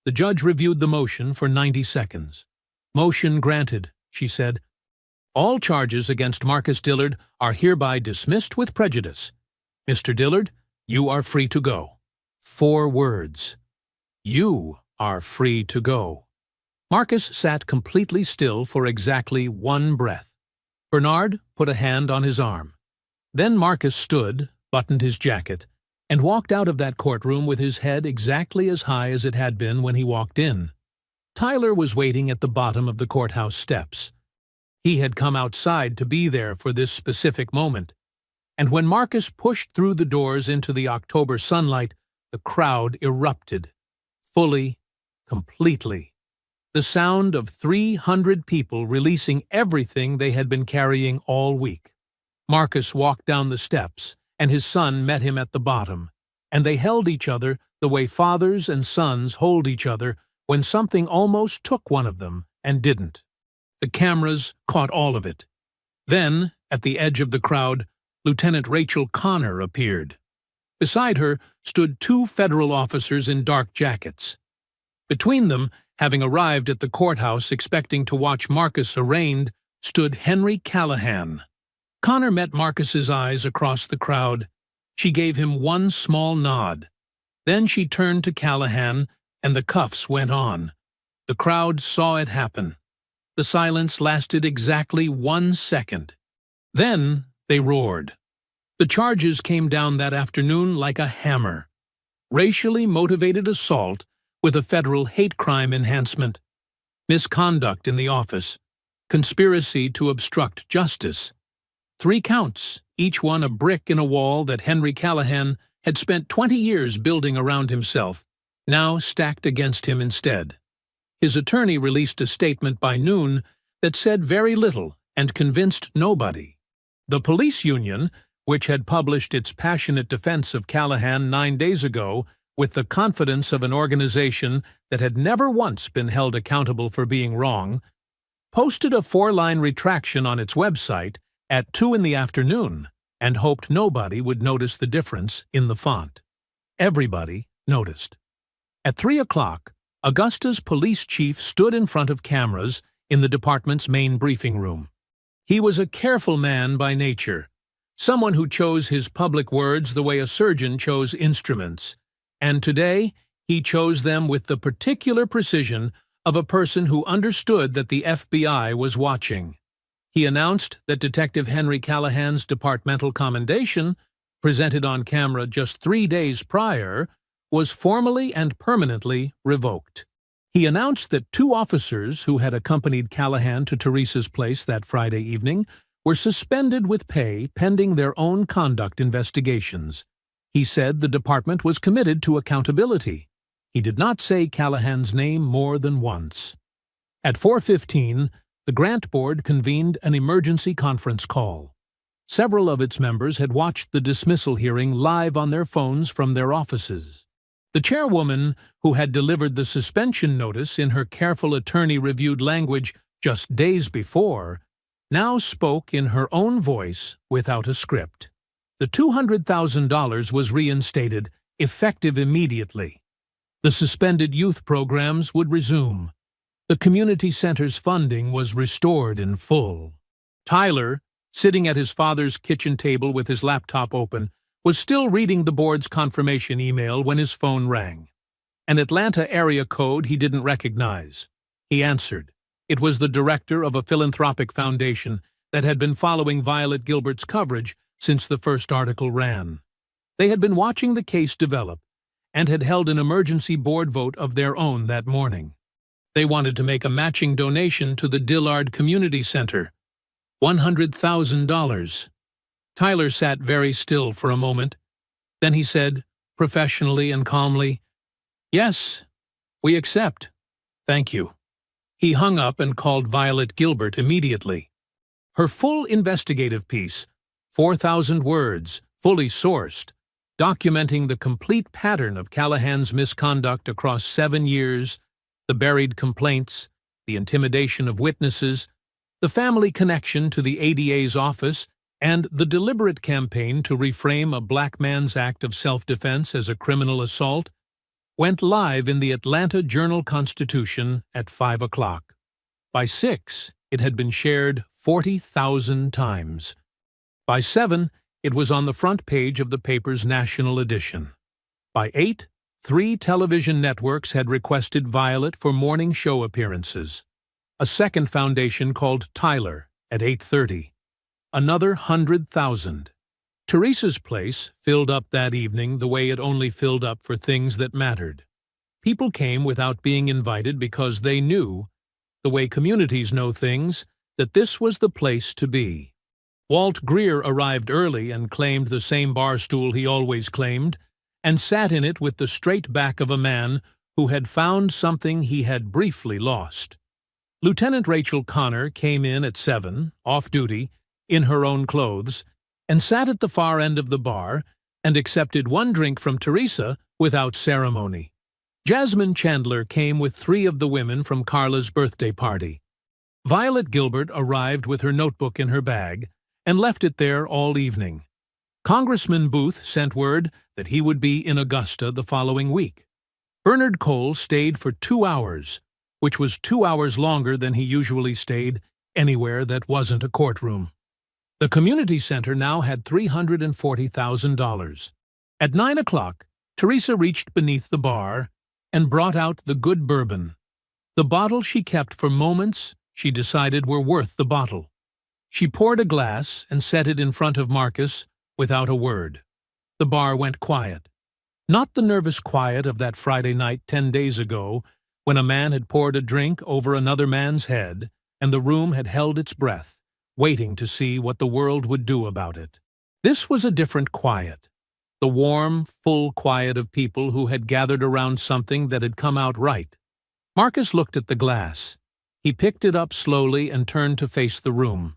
The judge reviewed the motion for 90 seconds. "Motion granted," she said. "All charges against Marcus Dillard are hereby dismissed with prejudice. Mr. Dillard, you are free to go." 4 words. You are free to go. Marcus sat completely still for exactly 1 breath. Bernard put a hand on his arm. Then Marcus stood, buttoned his jacket, and walked out of that courtroom with his head exactly as high as it had been when he walked in. Tyler was waiting at the bottom of the courthouse steps. He had come outside to be there for this specific moment, and when Marcus pushed through the doors into the October sunlight, the crowd erupted. Fully, completely. The sound of 300 people releasing everything they had been carrying all week. Marcus walked down the steps, and his son met him at the bottom, and they held each other the way fathers and sons hold each other when something almost took one of them and didn't. The cameras caught all of it. Then, at the edge of the crowd, Lieutenant Rachel Connor appeared. Beside her stood 2 federal officers in dark jackets. Between them, having arrived at the courthouse expecting to watch Marcus arraigned, stood Henry Callahan. Connor met Marcus's eyes across the crowd. She gave him one small nod. Then she turned to Callahan, and the cuffs went on. The crowd saw it happen. The silence lasted exactly 1 second. Then they roared. The charges came down that afternoon like a hammer. Racially motivated assault with a federal hate crime enhancement, misconduct in the office, conspiracy to obstruct justice. 3 counts, each one a brick in a wall that Henry Callahan had spent 20 years building around himself, now stacked against him instead. His attorney released a statement by noon that said very little and convinced nobody. The police union, which had published its passionate defense of Callahan 9 days ago with the confidence of an organization that had never once been held accountable for being wrong, posted a 4-line retraction on its website at 2 in the afternoon and hoped nobody would notice the difference in the font. Everybody noticed. At 3 o'clock, Augusta's police chief stood in front of cameras in the department's main briefing room. He was a careful man by nature, someone who chose his public words the way a surgeon chose instruments, and today he chose them with the particular precision of a person who understood that the FBI was watching. He announced that Detective Henry Callahan's departmental commendation, presented on camera just 3 days prior, was formally and permanently revoked. He announced that 2 officers who had accompanied Callahan to Teresa's place that Friday evening were suspended with pay pending their own conduct investigations. He said the department was committed to accountability. He did not say Callahan's name more than once. At 4:15, the grant board convened an emergency conference call. Several of its members had watched the dismissal hearing live on their phones from their offices. The chairwoman, who had delivered the suspension notice in her careful attorney-reviewed language just days before, now spoke in her own voice without a script. The $200,000 was reinstated, effective immediately. The suspended youth programs would resume. The community center's funding was restored in full. Tyler, sitting at his father's kitchen table with his laptop open, was still reading the board's confirmation email when his phone rang. An Atlanta area code he didn't recognize. He answered. It was the director of a philanthropic foundation that had been following Violet Gilbert's coverage since the first article ran. They had been watching the case develop and had held an emergency board vote of their own that morning. They wanted to make a matching donation to the Dillard Community Center. $100,000. Tyler sat very still for a moment. Then he said, professionally and calmly, "Yes, we accept. Thank you." He hung up and called Violet Gilbert immediately. Her full investigative piece, 4,000 words, fully sourced, documenting the complete pattern of Callahan's misconduct across 7 years, the buried complaints, the intimidation of witnesses, the family connection to the ADA's office, and the deliberate campaign to reframe a black man's act of self-defense as a criminal assault, went live in the Atlanta Journal-Constitution at 5 o'clock. By 6, it had been shared 40,000 times. By 7, it was on the front page of the paper's national edition. By 8, 3 television networks had requested Violet for morning show appearances. A second foundation called Tyler at 8:30. Another 100,000. Teresa's place filled up that evening the way it only filled up for things that mattered. People came without being invited because they knew, the way communities know things, that this was the place to be. Walt Greer arrived early and claimed the same bar stool he always claimed, and sat in it with the straight back of a man who had found something he had briefly lost. Lieutenant Rachel Connor came in at 7, off duty, in her own clothes, and sat at the far end of the bar and accepted one drink from Teresa without ceremony. Jasmine Chandler came with 3 of the women from Carla's birthday party. Violet Gilbert arrived with her notebook in her bag and left it there all evening. Congressman Booth sent word that he would be in Augusta the following week. Bernard Cole stayed for 2 hours, which was 2 hours longer than he usually stayed anywhere that wasn't a courtroom. The community center now had $340,000. At 9 o'clock, Teresa reached beneath the bar and brought out the good bourbon. The bottle she kept for moments she decided were worth the bottle. She poured a glass and set it in front of Marcus without a word. The bar went quiet. Not the nervous quiet of that Friday night 10 days ago when a man had poured a drink over another man's head and the room had held its breath, waiting to see what the world would do about it. This was a different quiet. The warm, full quiet of people who had gathered around something that had come out right. Marcus looked at the glass. He picked it up slowly and turned to face the room.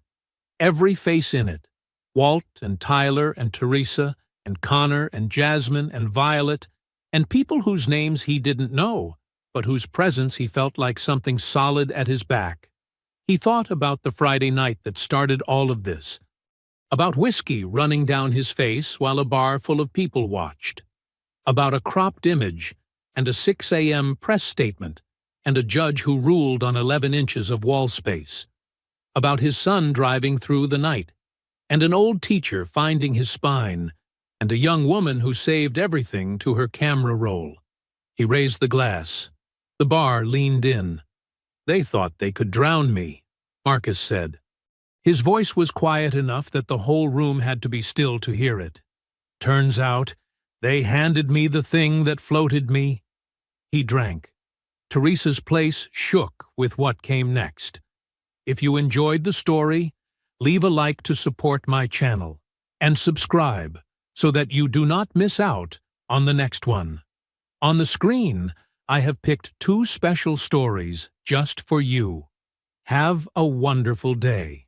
Every face in it, Walt and Tyler and Teresa and Connor and Jasmine and Violet, and people whose names he didn't know, but whose presence he felt like something solid at his back. He thought about the Friday night that started all of this, about whiskey running down his face while a bar full of people watched, about a cropped image and a 6 a.m. press statement and a judge who ruled on 11 inches of wall space, about his son driving through the night, and an old teacher finding his spine, and a young woman who saved everything to her camera roll. He raised the glass. The bar leaned in. "They thought they could drown me," Marcus said. His voice was quiet enough that the whole room had to be still to hear it. "Turns out, they handed me the thing that floated me." He drank. Teresa's place shook with what came next. If you enjoyed the story, leave a like to support my channel, and subscribe so that you do not miss out on the next one. On the screen, I have picked 2 special stories just for you. Have a wonderful day.